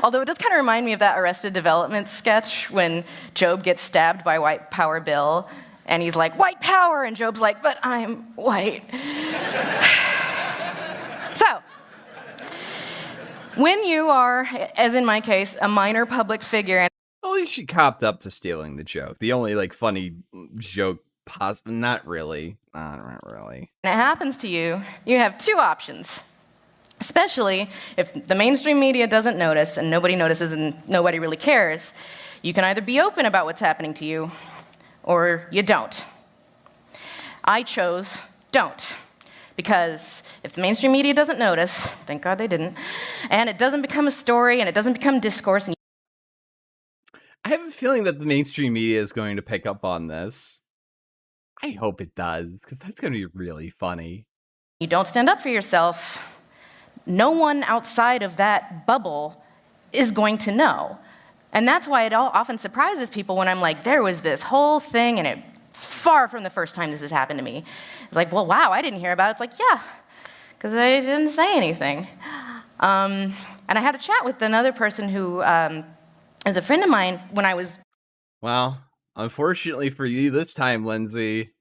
Although it does kind of remind me of that Arrested Development sketch when Job gets stabbed by White Power Bill, and he's like, white power, and Job's like, but I'm white. So, when you are, as in my case, a minor public figure, and at least she copped up to stealing the joke. The only like funny joke, not really. Not really. And it happens to you, you have two options. Especially if the mainstream media doesn't notice and nobody notices and nobody really cares. You can either be open about what's happening to you or you don't. I chose don't. Because if the mainstream media doesn't notice, thank God they didn't, and it doesn't become a story and it doesn't become discourse. And I have a feeling that the mainstream media is going to pick up on this. I hope it does, because that's going to be really funny. You don't stand up for yourself, no one outside of that bubble is going to know. And that's why it often surprises people when I'm like, there was this whole thing, and it far from the first time this has happened to me. It's like, well, wow, I didn't hear about it. It's like, yeah, because I didn't say anything. And I had a chat with another person who is a friend of mine when I was... Well, unfortunately for you this time, Lindsay,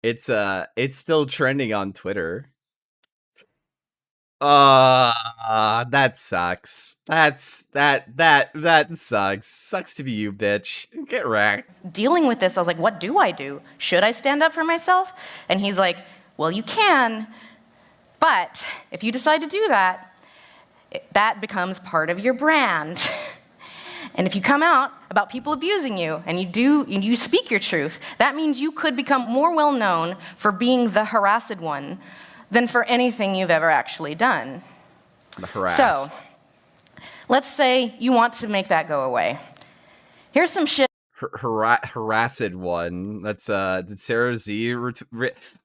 it's still trending on Twitter. That sucks. That sucks. Sucks to be you, bitch. Get wrecked. Dealing with this, I was like, what do I do? Should I stand up for myself? And he's like, well, you can, but if you decide to do that, that becomes part of your brand. And if you come out about people abusing you and you speak your truth, that means you could become more well known for being the harassed one than for anything you've ever actually done. The harassed. So, let's say you want to make that go away. Here's some shit. Harassed one. That's did Sarah Z?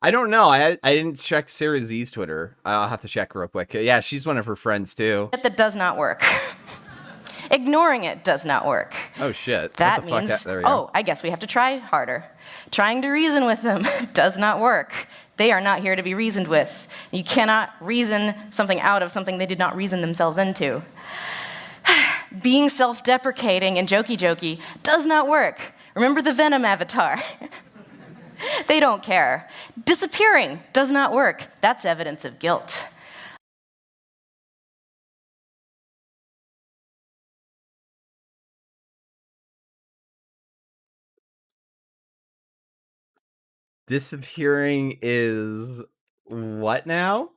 I don't know. I didn't check Sarah Z's Twitter. I'll have to check real quick. Yeah, she's one of her friends too. That does not work. Ignoring it does not work. Oh, shit. That means, I guess we have to try harder. Trying to reason with them does not work. They are not here to be reasoned with. You cannot reason something out of something they did not reason themselves into. Being self-deprecating and jokey does not work. Remember the Venom avatar? They don't care. Disappearing does not work. That's evidence of guilt. Disappearing is what now?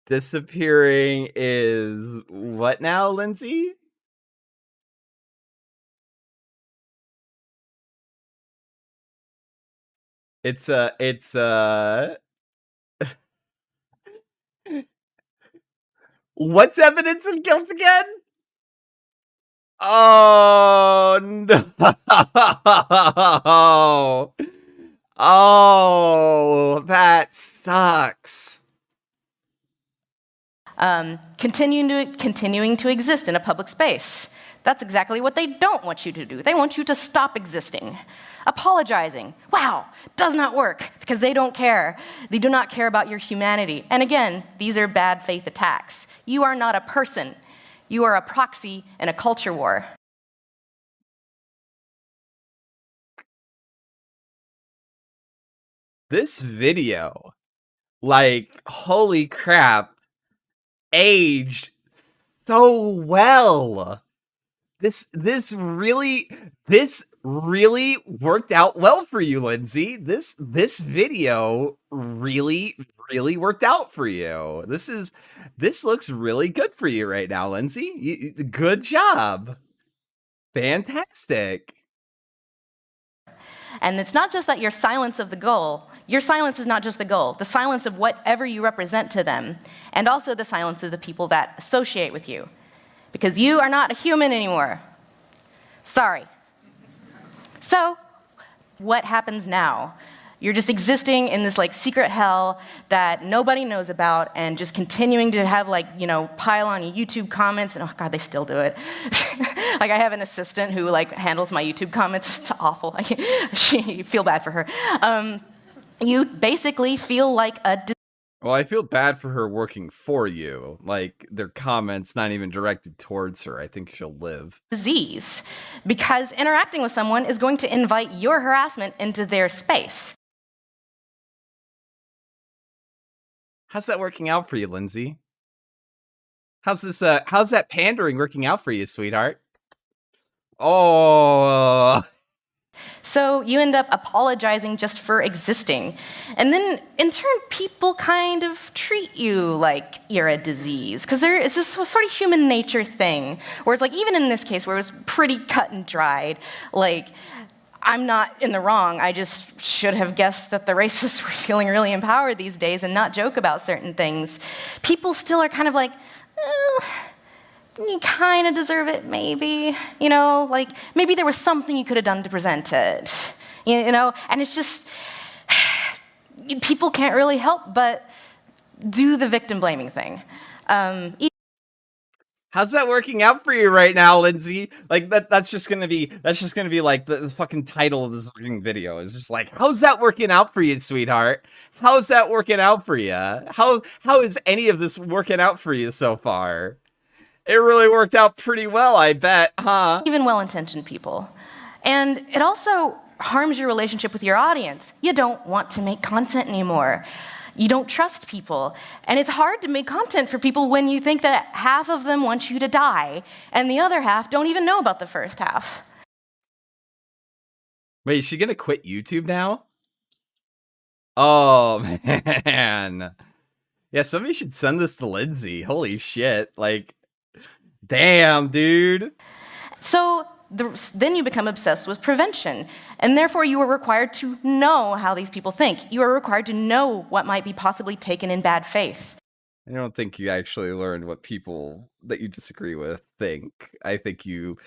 Disappearing is what now, Lindsay? It's what's evidence of guilt again? Oh no. Oh, that sucks. Continuing to exist in a public space. That's exactly what they don't want you to do. They want you to stop existing. Apologizing, wow, does not work because they don't care. They do not care about your humanity. And again, these are bad faith attacks. You are not a person. You are a proxy in a culture war. This video, like, holy crap, aged so well. This really worked out well for you, Lindsay. This video really worked out for you. This looks really good for you right now, Lindsay. Good job. Fantastic. And it's not just that your silence of the goal. Your silence is not just the goal. The silence of whatever you represent to them, and also the silence of the people that associate with you. Because you are not a human anymore. Sorry. So, what happens now? You're just existing in this like secret hell that nobody knows about and just continuing to have like, pile on YouTube comments, and oh God, they still do it. Like I have an assistant who like handles my YouTube comments. It's awful. I feel bad for her. You basically feel like a... Well, I feel bad for her working for you. Like, their comments not even directed towards her. I think she'll live. ...disease, because interacting with someone is going to invite your harassment into their space. How's that working out for you, Lindsay? How's that pandering working out for you, sweetheart? Oh... So you end up apologizing just for existing. And then, in turn, people kind of treat you like you're a disease. Because there is this sort of human nature thing, where it's like, even in this case, where it was pretty cut and dried, like, I'm not in the wrong. I just should have guessed that the racists were feeling really empowered these days and not joke about certain things. People still are kind of like, you kind of deserve it, maybe. Like, maybe there was something you could have done to present it. And it's just, people can't really help but do the victim blaming thing. How's that working out for you right now, Lindsay? Like that's just gonna be like the fucking title of this fucking video. It's just like, how's that working out for you, sweetheart? How's that working out for you? How is any of this working out for you so far? It really worked out pretty well, I bet, huh? Even well-intentioned people. And it also harms your relationship with your audience. You don't want to make content anymore. You don't trust people. And it's hard to make content for people when you think that half of them want you to die, and the other half don't even know about the first half. Wait, is she gonna quit YouTube now? Oh, man. Yeah, somebody should send this to Lindsay. Holy shit. Like... Damn, dude. So then you become obsessed with prevention, and therefore you are required to know how these people think. You are required to know what might be possibly taken in bad faith. I don't think you actually learned what people that you disagree with think. I think you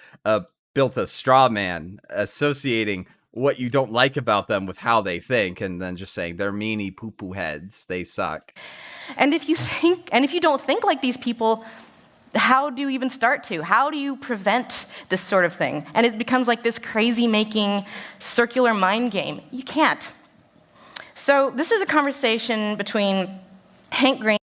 built a straw man associating what you don't like about them with how they think, and then just saying they're meanie poo-poo heads, they suck. And if you don't think like these people, how do you even start to? How do you prevent this sort of thing? And it becomes like this crazy-making circular mind game. You can't. So this is a conversation between Hank Green.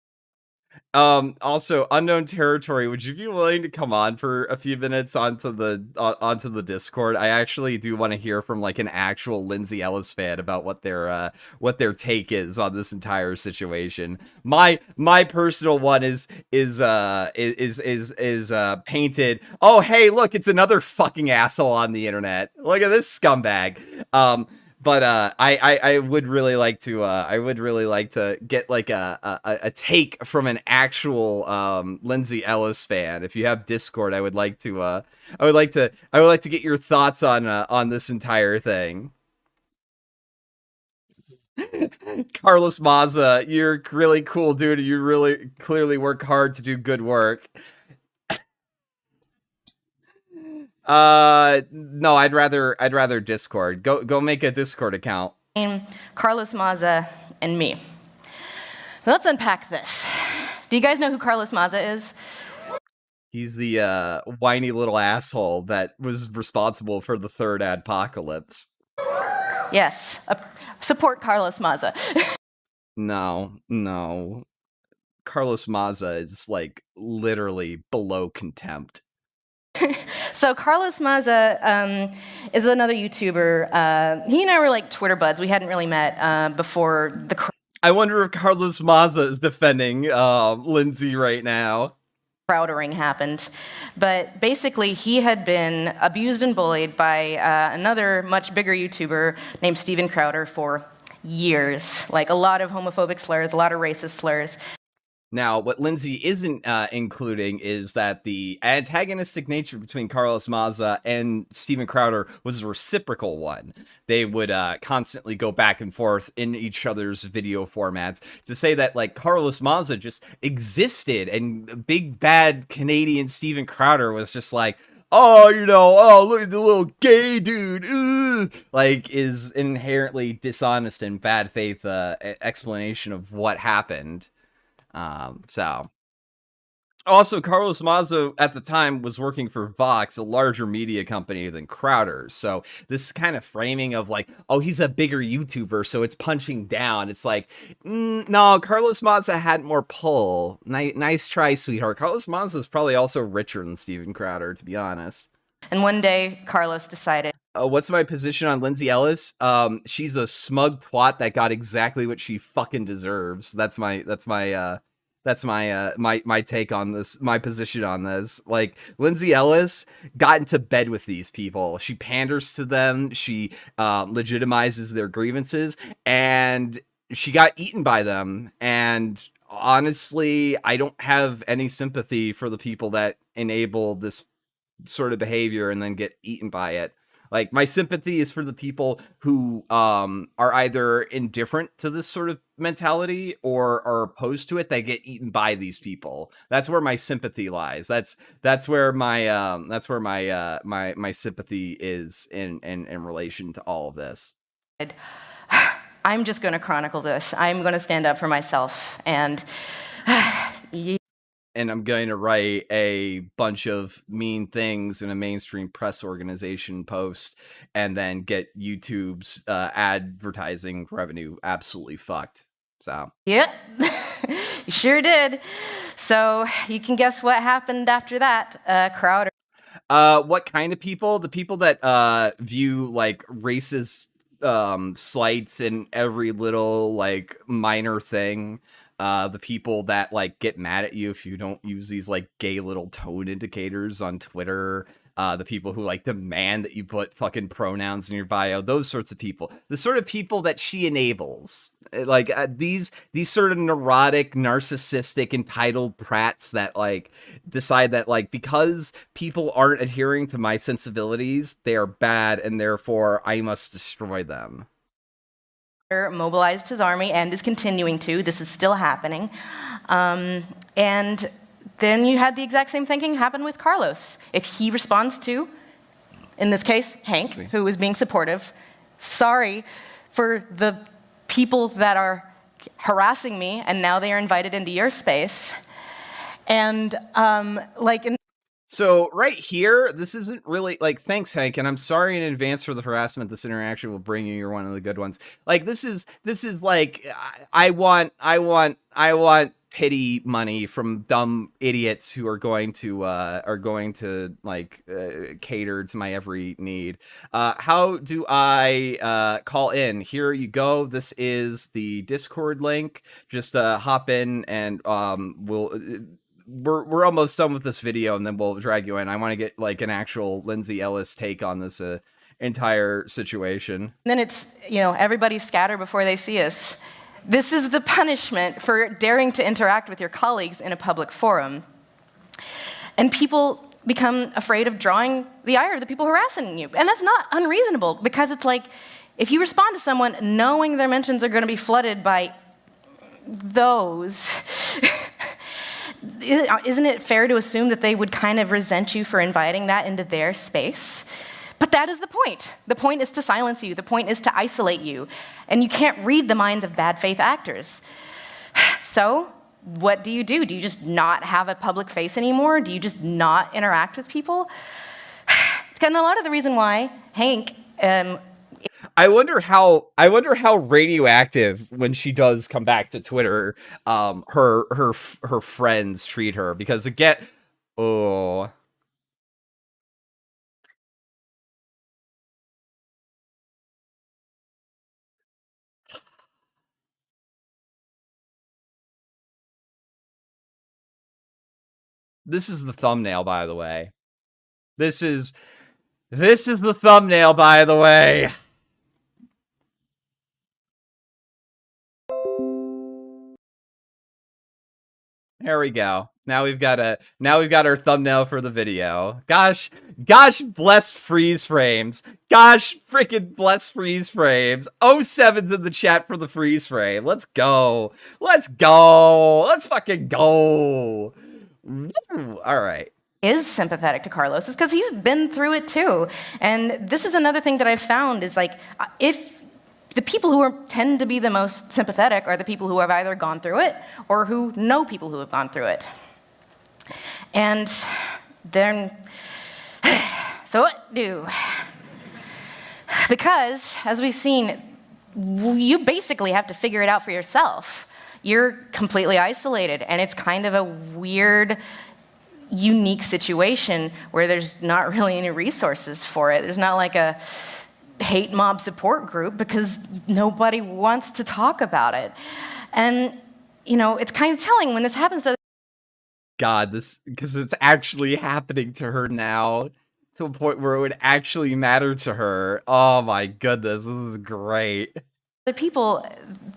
Also, unknown territory. Would you be willing to come on for a few minutes onto the Discord? I actually do want to hear from like an actual Lindsay Ellis fan about what their take is on this entire situation. My personal one is painted. Oh, hey, look, it's another fucking asshole on the internet. Look at this scumbag. But I would really like to get like a take from an actual Lindsay Ellis fan. If you have Discord, I would like to get your thoughts on this entire thing. Carlos Maza, you're really cool, dude. You really clearly work hard to do good work. No, I'd rather Discord. Go make a Discord account. Carlos Maza and me. Let's unpack this. Do you guys know who Carlos Maza is? He's the whiny little asshole that was responsible for the third adpocalypse. Yes, support Carlos Maza. No. Carlos Maza is like literally below contempt. So Carlos Maza is another YouTuber. He and I were like Twitter buds. We hadn't really met before the. I wonder if Carlos Maza is defending Lindsay right now. Crowdering happened, but basically he had been abused and bullied by another much bigger YouTuber named Steven Crowder for years. Like a lot of homophobic slurs, a lot of racist slurs. Now, what Lindsay isn't including is that the antagonistic nature between Carlos Maza and Steven Crowder was a reciprocal one. They would constantly go back and forth in each other's video formats to say that, like, Carlos Maza just existed, and big bad Canadian Steven Crowder was just like, oh, look at the little gay dude, like, is inherently dishonest and bad faith explanation of what happened. So also Carlos Maza at the time was working for Vox, a larger media company than Crowder. So this kind of framing of like, oh, he's a bigger YouTuber, so it's punching down. It's like, no, Carlos Maza had more pull. Nice try, sweetheart. Carlos Maza is probably also richer than Steven Crowder, to be honest. And one day, Carlos decided. What's my position on Lindsay Ellis? She's a smug twat that got exactly what she fucking deserves. That's my take on this, my position on this. Like, Lindsay Ellis got into bed with these people. She panders to them. She legitimizes their grievances, and she got eaten by them. And honestly, I don't have any sympathy for the people that enable this sort of behavior and then get eaten by it. Like, my sympathy is for the people who are either indifferent to this sort of mentality or are opposed to it that get eaten by these people. That's where my sympathy lies. That's where my my sympathy is in relation to all of this. I'm just going to chronicle this. I'm going to stand up for myself, and and I'm going to write a bunch of mean things in a mainstream press organization post and then get YouTube's advertising revenue absolutely fucked. So. Yep, you sure did. So you can guess what happened after that, Crowder. What kind of people? The people that view like racist slights in every little like minor thing. The people that like get mad at you if you don't use these like gay little tone indicators on Twitter, the people who like demand that you put fucking pronouns in your bio, those sorts of people, the sort of people that she enables, like these sort of neurotic, narcissistic, entitled prats that like decide that like because people aren't adhering to my sensibilities, they are bad and therefore I must destroy them. Mobilized his army and is continuing to. This is still happening. And then you had the exact same thinking happen with Carlos. If he responds to, in this case, Hank, who is being supportive, sorry for the people that are harassing me and now they are invited into your space. And like in So right here, this isn't really like, thanks, Hank, and I'm sorry in advance for the harassment this interaction will bring you. You're one of the good ones. Like this is like I want pity money from dumb idiots who are going to like cater to my every need. How do I call in? Here you go. This is the Discord link. Just hop in and we're almost done with this video, and then we'll drag you in. I want to get like an actual Lindsay Ellis take on this entire situation. Then it's, everybody scatter before they see us. This is the punishment for daring to interact with your colleagues in a public forum. And people become afraid of drawing the ire of the people harassing you. And that's not unreasonable, because it's like, if you respond to someone knowing their mentions are going to be flooded by those, isn't it fair to assume that they would kind of resent you for inviting that into their space? But that is the point. The point is to silence you. The point is to isolate you. And you can't read the minds of bad faith actors. So what do? Do you just not have a public face anymore? Do you just not interact with people? And a lot of the reason why Hank I wonder how radioactive, when she does come back to Twitter, her friends treat her, because again, this is the thumbnail, by the way. This is the thumbnail, by the way. There we go. Now we've got our thumbnail for the video. Gosh bless freeze frames. Gosh freaking bless freeze frames. 07's in the chat for the freeze frame. Let's go. Let's fucking go. All right. Is sympathetic to Carlos is because he's been through it too. And this is another thing that I've found is, like, if the people who tend to be the most sympathetic are the people who have either gone through it or who know people who have gone through it. And then, so what do? Because, as we've seen, you basically have to figure it out for yourself. You're completely isolated, and it's kind of a weird, unique situation where there's not really any resources for it. There's not like a hate mob support group, because nobody wants to talk about it. And, it's kind of telling when this happens to God, because it's actually happening to her now, to a point where it would actually matter to her. Oh my goodness, this is great. The people,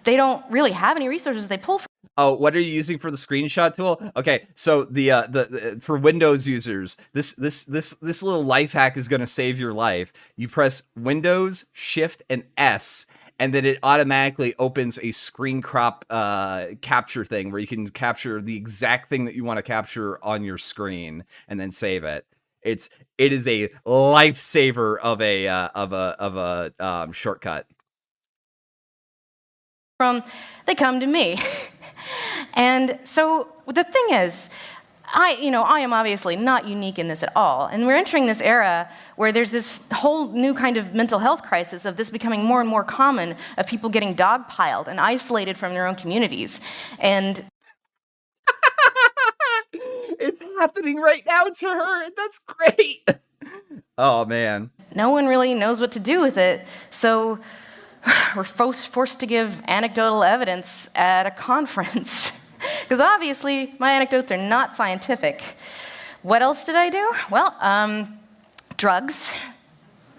they don't really have any resources they pull from. Oh, what are you using for the screenshot tool? Okay, so the for Windows users, this little life hack is going to save your life. You press Windows, Shift, and S, and then it automatically opens a screen crop capture thing where you can capture the exact thing that you want to capture on your screen and then save it. It is a lifesaver of a shortcut. They come to me. And so the thing is, I am obviously not unique in this at all. And we're entering this era where there's this whole new kind of mental health crisis of this becoming more and more common, of people getting dogpiled and isolated from their own communities. And it's happening right now to her. That's great. Oh, man. No one really knows what to do with it. So we're forced to give anecdotal evidence at a conference. Because obviously, my anecdotes are not scientific. What else did I do? Well, drugs.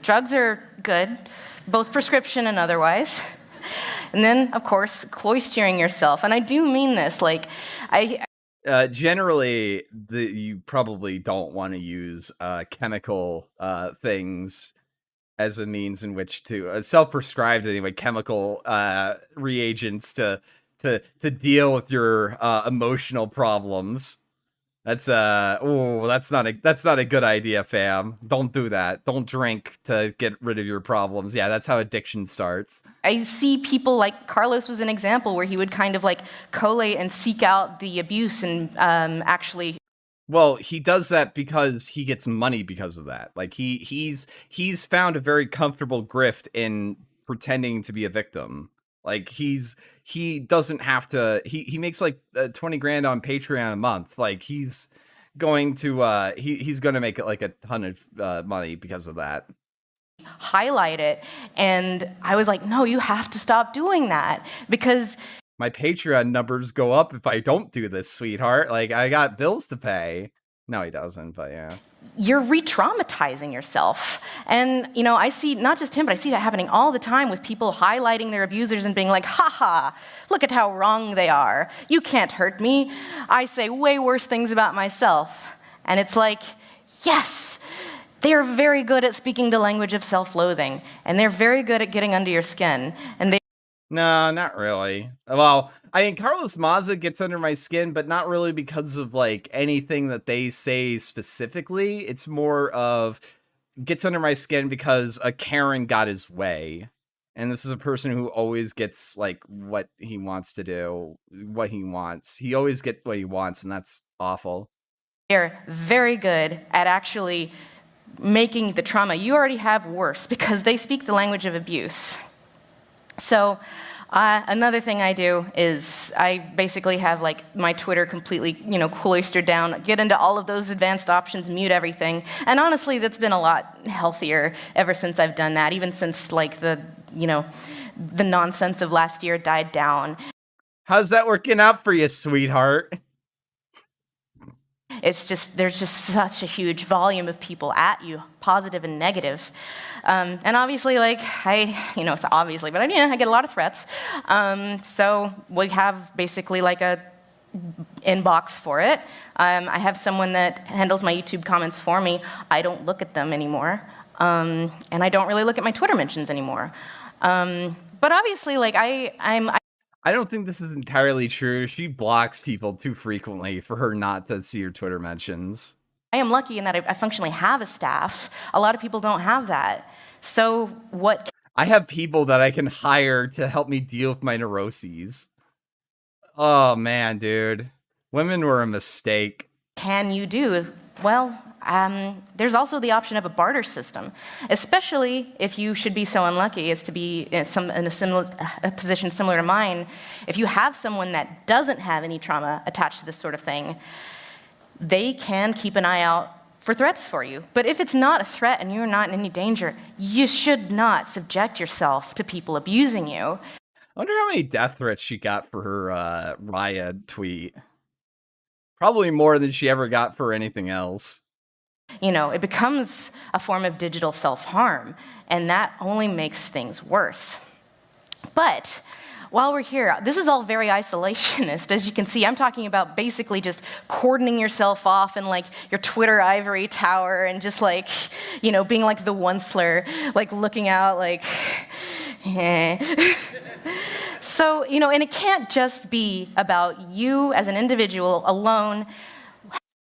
Drugs are good, both prescription and otherwise. And then, of course, cloistering yourself. And I do mean this. Like, generally, you probably don't want to use chemical things as a means in which to self-prescribed anyway, chemical reagents to deal with your emotional problems. That's that's not a good idea, fam. Don't do that. Don't drink to get rid of your problems. Yeah, that's how addiction starts. I see people like Carlos was an example where he would kind of like collate and seek out the abuse and actually. Well, he does that because he gets money because of that. Like he's found a very comfortable grift in pretending to be a victim. Like he doesn't have to. He makes like 20 grand on Patreon a month. Like he's going to he's going to make it like a ton of money because of that. Highlight it, and I was like, no, you have to stop doing that because my Patreon numbers go up if I don't do this, sweetheart. Like I got bills to pay. No, he doesn't, but yeah. You're re-traumatizing yourself. And, you know, I see, not just him, but I see that happening all the time with people highlighting their abusers and being like, haha, look at how wrong they are. You can't hurt me. I say way worse things about myself. And it's like, yes, they are very good at speaking the language of self-loathing. And they're very good at getting under your skin. And they No, not really. Well, I mean, Carlos Maza gets under my skin, but not really because of, like, anything that they say specifically. It's more of gets under my skin because a Karen got his way. And this is a person who always gets, like, what he wants to do, what he wants. He always gets what he wants, and that's awful. They're very good at actually making the trauma you already have worse because they speak the language of abuse. So another thing I do is I basically have like my Twitter completely, cloistered down, get into all of those advanced options, mute everything. And honestly, that's been a lot healthier ever since I've done that, even since like the nonsense of last year died down. How's that working out for you, sweetheart? It's just, there's just such a huge volume of people at you, positive and negative. And obviously, like, it's obviously, but I get a lot of threats. So we have basically like a inbox for it. I have someone that handles my YouTube comments for me. I don't look at them anymore. And I don't really look at my Twitter mentions anymore. But obviously, like, I don't think this is entirely true. She blocks people too frequently for her not to see her Twitter mentions. I am lucky in that I functionally have a staff. A lot of people don't have that. So what? I have people that I can hire to help me deal with my neuroses. Oh man, dude. Women were a mistake. Can you do? Well, there's also the option of a barter system, especially if you should be so unlucky as to be in a position similar to mine. If you have someone that doesn't have any trauma attached to this sort of thing, they can keep an eye out for threats for you. But if it's not a threat and you're not in any danger, you should not subject yourself to people abusing you. I wonder how many death threats she got for her Raya tweet. Probably more than she ever got for anything else. It becomes a form of digital self-harm, and that only makes things worse. But while we're here, this is all very isolationist. As you can see, I'm talking about basically just cordoning yourself off in like your Twitter ivory tower and just like, being like the onceler, like looking out like, eh. So, and it can't just be about you as an individual alone.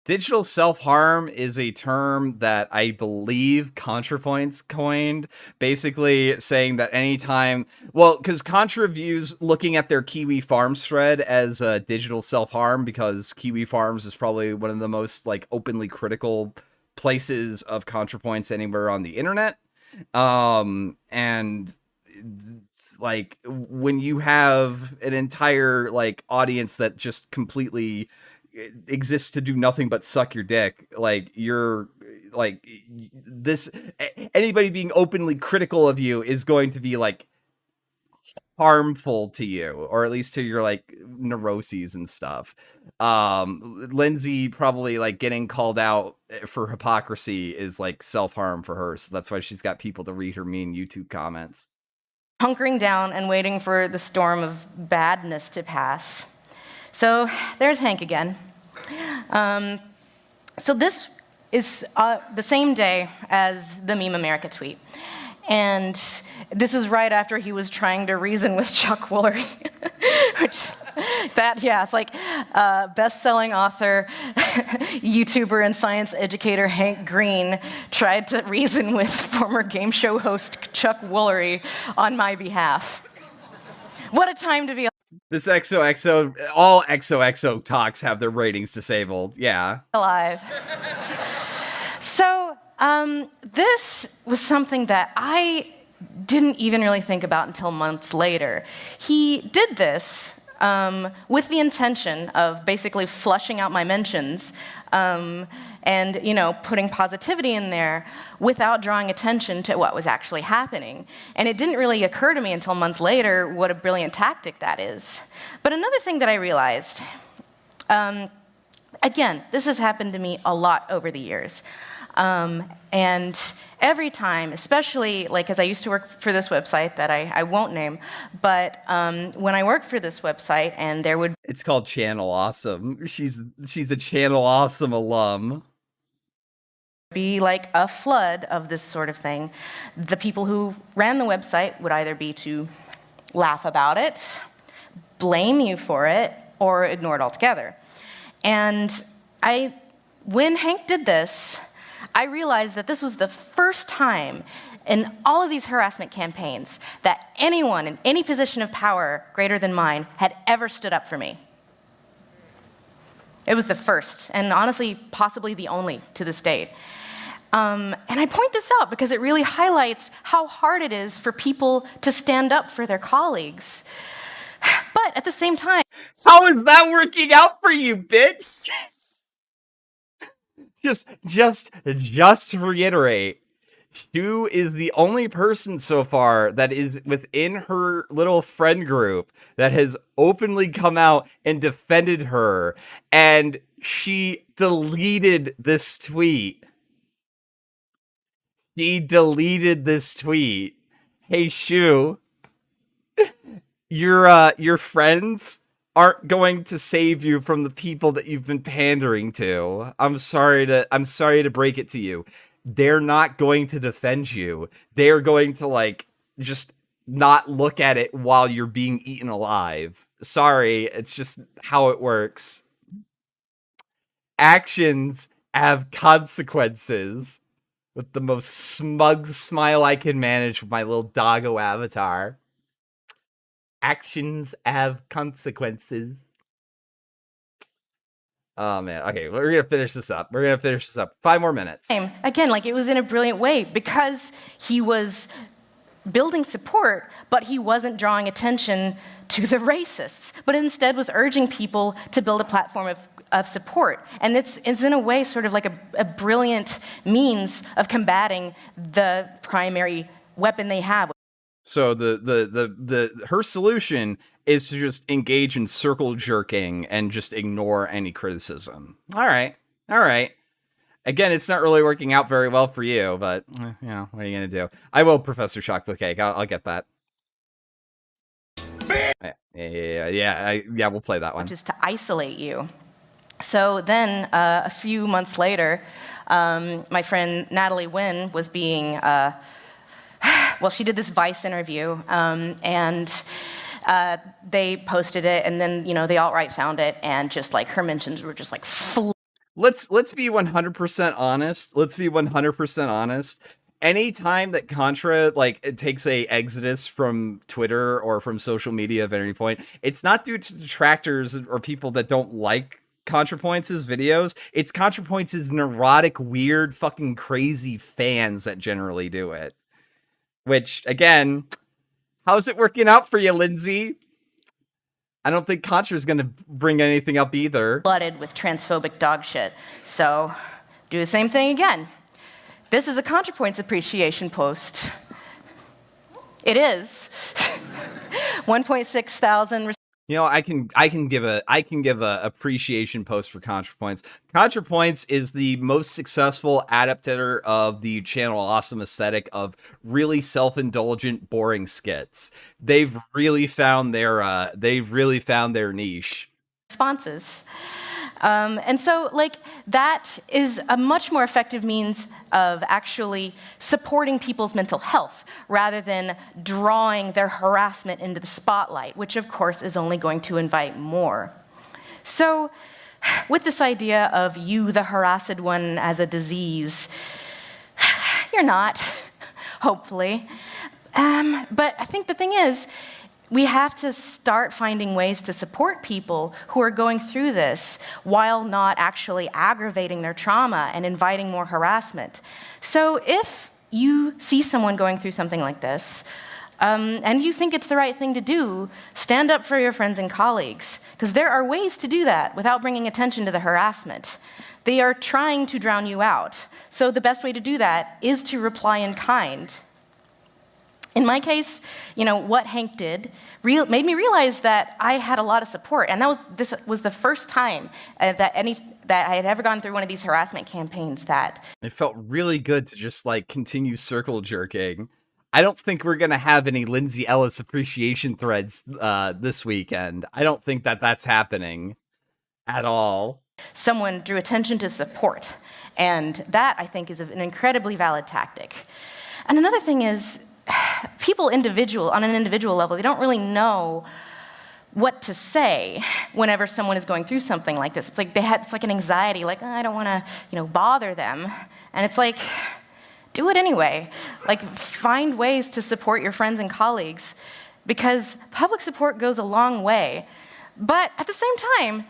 Digital self-harm is a term that I believe ContraPoints coined, basically saying that anytime, because Contra views looking at their Kiwi Farms thread as a digital self-harm because Kiwi Farms is probably one of the most like openly critical places of ContraPoints anywhere on the internet. And like when you have an entire like audience that just completely exists to do nothing but suck your dick, like you're like this, anybody being openly critical of you is going to be like harmful to you, or at least to your like neuroses and stuff. Lindsay probably like getting called out for hypocrisy is like self-harm for her, so that's why she's got people to read her mean YouTube comments. Hunkering down and waiting for the storm of badness to pass. So there's Hank again. So this is the same day as the Meme America tweet. And this is right after he was trying to reason with Chuck Woolery, which Yeah, it's like best-selling author, YouTuber, and science educator Hank Green tried to reason with former game show host Chuck Woolery on my behalf. What a time to be this XOXO, all XOXO talks have their ratings disabled. Yeah. Alive. So this was something that I didn't even really think about until months later. He did this with the intention of basically flushing out my mentions and, you know, putting positivity in there without drawing attention to what was actually happening. And it didn't really occur to me until months later what a brilliant tactic that is. But another thing that I realized, again, this has happened to me a lot over the years. And every time, especially like as I used to work for this website that I won't name, but when I worked for this website and there would... It's called Channel Awesome. She's a Channel Awesome alum. Be like a flood of this sort of thing. The people who ran the website would either be to laugh about it, blame you for it, or ignore it altogether. And when Hank did this, I realized that this was the first time in all of these harassment campaigns that anyone in any position of power greater than mine had ever stood up for me. It was the first, and honestly, possibly the only to this date. And I point this out because it really highlights how hard it is for people to stand up for their colleagues. But at the same time... How is that working out for you, bitch? Just to reiterate, Shu is the only person so far that is within her little friend group that has openly come out and defended her, and she deleted this tweet. She deleted this tweet. Hey, Shu, your friends aren't going to save you from the people that you've been pandering to. I'm sorry to break it to you. They're not going to defend you. They're going to like just not look at it while you're being eaten alive. Sorry, it's just how it works. Actions have consequences. With the most smug smile I can manage with my little doggo avatar. Actions have consequences. Oh, man. Okay, we're going to finish this up. 5 more minutes. Again, like it was in a brilliant way because he was building support, but he wasn't drawing attention to the racists, but instead was urging people to build a platform of support. And it's in a way sort of like a brilliant means of combating the primary weapon they have. So her solution is to just engage in circle jerking and just ignore any criticism. All right. Again, it's not really working out very well for you, but you know, what are you gonna do? I will, Professor Chocolate Cake. I'll get that. Yeah, we'll play that one. Just to isolate you. So then, a few months later, my friend Natalie Wynn was being, well, she did this Vice interview, and they posted it, and then, you know, the alt-right found it, and just like her mentions were just like Let's be 100% honest. Anytime that Contra like it takes a exodus from Twitter or from social media at any point, it's not due to detractors or people that don't like ContraPoints' videos. It's ContraPoints' neurotic, weird, fucking crazy fans that generally do it. Which, again, how's it working out for you, Lindsay? I don't think Contra's gonna bring anything up either. Flooded with transphobic dog shit. So, do the same thing again. This is a ContraPoints appreciation post. It is. 1.6 thousand. You know, I can give a appreciation post for ContraPoints. ContraPoints is the most successful adapter of the Channel Awesome aesthetic of really self-indulgent, boring skits. They've really found their niche. Responses. And so, like, that is a much more effective means of actually supporting people's mental health rather than drawing their harassment into the spotlight, which of course is only going to invite more. So, with this idea of you, the harassed one, as a disease, you're not, hopefully. But I think the thing is, we have to start finding ways to support people who are going through this while not actually aggravating their trauma and inviting more harassment. So if you see someone going through something like this, and you think it's the right thing to do, stand up for your friends and colleagues, because there are ways to do that without bringing attention to the harassment. They are trying to drown you out. So the best way to do that is to reply in kind. In my case, what Hank did made me realize that I had a lot of support, and this was the first time that I had ever gone through one of these harassment campaigns that it felt really good to just like continue circle jerking. I don't think we're gonna have any Lindsay Ellis appreciation threads this weekend. I don't think that's happening at all. Someone drew attention to support, and that I think is an incredibly valid tactic. And another thing is, people on an individual level, they don't really know what to say whenever someone is going through something like this. It's like an anxiety, like, I don't want to, bother them. And it's like, do it anyway. Like, find ways to support your friends and colleagues, because public support goes a long way. But at the same time,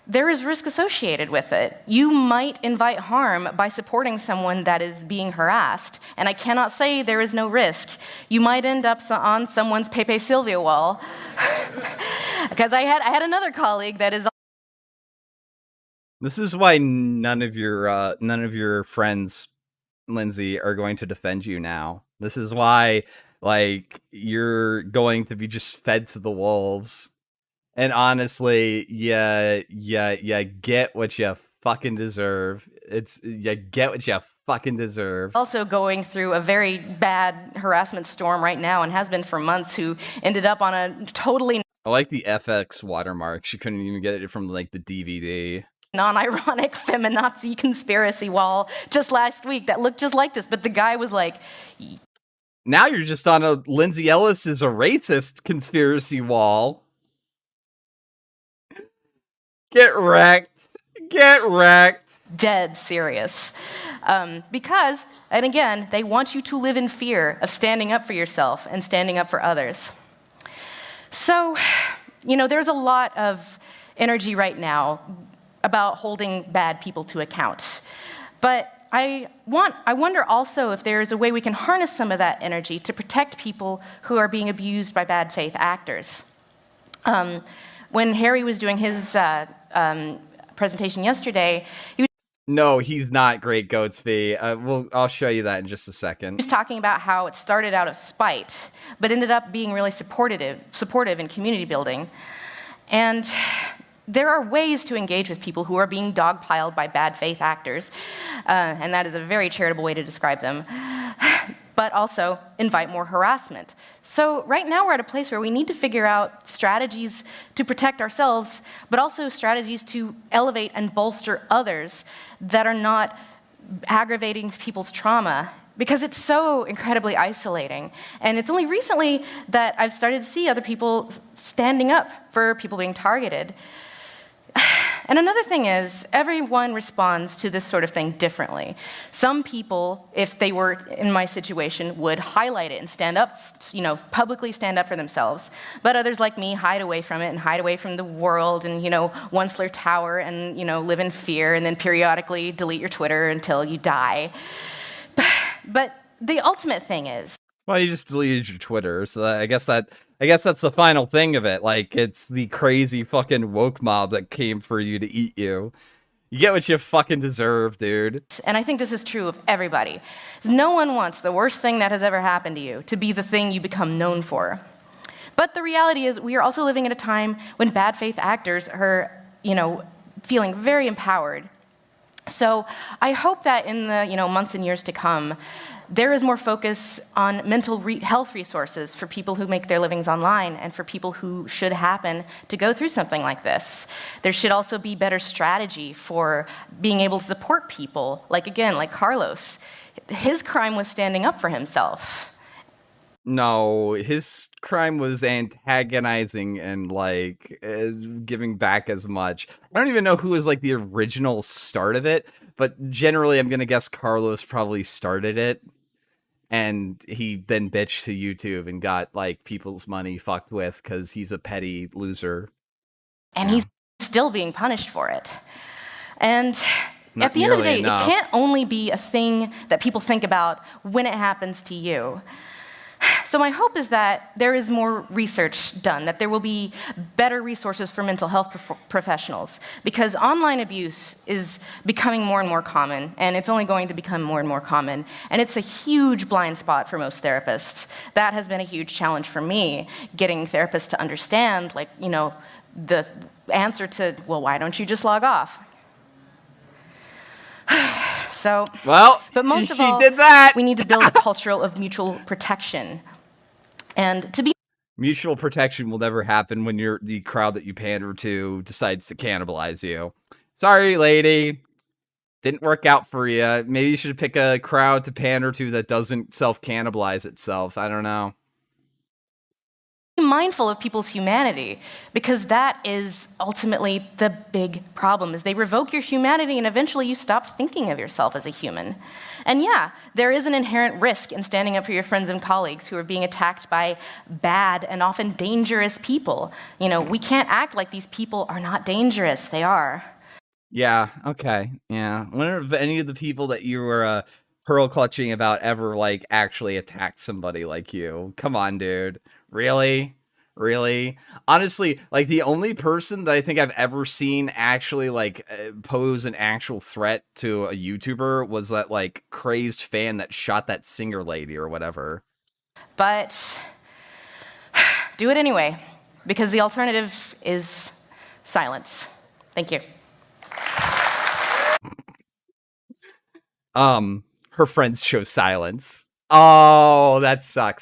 there is risk associated with it. You might invite harm by supporting someone that is being harassed, and I cannot say there is no risk. You might end up on someone's Pepe Sylvia wall, because I had another colleague that is. This is why none of your friends, Lindsay, are going to defend you now. This is why, like, you're going to be just fed to the wolves. And honestly, yeah, get what you fucking deserve. You get what you fucking deserve. Also going through a very bad harassment storm right now, and has been for months, who ended up on a totally... I like the FX watermark. She couldn't even get it from, like, the DVD. Non-ironic feminazi conspiracy wall just last week that looked just like this, but the guy was like... Now you're just on a Lindsay Ellis is a racist conspiracy wall. Get wrecked. Get wrecked. Dead serious. Because, and again, they want you to live in fear of standing up for yourself and standing up for others. So, there's a lot of energy right now about holding bad people to account. But I wonder also if there is a way we can harness some of that energy to protect people who are being abused by bad faith actors. When Harry was doing his presentation yesterday, No, he's not Great Goatsby. I'll show you that in just a second. He was talking about how it started out of spite, but ended up being really supportive in community building. And there are ways to engage with people who are being dogpiled by bad faith actors, and that is a very charitable way to describe them, but also invite more harassment. So right now we're at a place where we need to figure out strategies to protect ourselves, but also strategies to elevate and bolster others that are not aggravating people's trauma, because it's so incredibly isolating. And it's only recently that I've started to see other people standing up for people being targeted. And another thing is, everyone responds to this sort of thing differently. Some people, if they were in my situation, would highlight it and stand up, publicly stand up for themselves. But others like me hide away from it and hide away from the world and, Once-Ler Tower and, live in fear, and then periodically delete your Twitter until you die. But the ultimate thing is... Well, you just deleted your Twitter, so I guess that's the final thing of it. Like, it's the crazy fucking woke mob that came for you to eat you. You get what you fucking deserve, dude. And I think this is true of everybody. No one wants the worst thing that has ever happened to you to be the thing you become known for. But the reality is, we are also living at a time when bad faith actors are, feeling very empowered. So I hope that in the months and years to come, there is more focus on mental health resources for people who make their livings online and for people who should happen to go through something like this. There should also be better strategy for being able to support people, like Carlos. His crime was standing up for himself. No, his crime was antagonizing and like giving back as much. I don't even know who was like the original start of it, but generally I'm going to guess Carlos probably started it. And he then bitched to YouTube and got like people's money fucked with because he's a petty loser. And he's still being punished for it. And at the end of the day, it can't only be a thing that people think about when it happens to you. So my hope is that there is more research done, that there will be better resources for mental health professionals, because online abuse is becoming more and more common, and it's only going to become more and more common, and it's a huge blind spot for most therapists. That has been a huge challenge for me, getting therapists to understand, like, you know, the answer to, well, why don't you just log off? So, well, but most of all, did that. We need to build a culture of mutual protection. And to be mutual protection will never happen when the crowd that you pander to decides to cannibalize you. Sorry, lady. Didn't work out for you. Maybe you should pick a crowd to pander to that doesn't self-cannibalize itself. I don't know. Mindful of people's humanity, because that is ultimately the big problem, is they revoke your humanity and eventually you stop thinking of yourself as a human. And yeah, there is an inherent risk in standing up for your friends and colleagues who are being attacked by bad and often dangerous people. You know, we can't act like these people are not dangerous. They are. Yeah, okay, yeah. I wonder if any of the people that you were pearl clutching about ever like actually attacked somebody like you. Come on, dude. Really? Really? Honestly, like the only person that I think I've ever seen actually like pose an actual threat to a YouTuber was that like crazed fan that shot that singer lady or whatever. But do it anyway, because the alternative is silence. Thank you. Her friends chose silence. Oh, that sucks.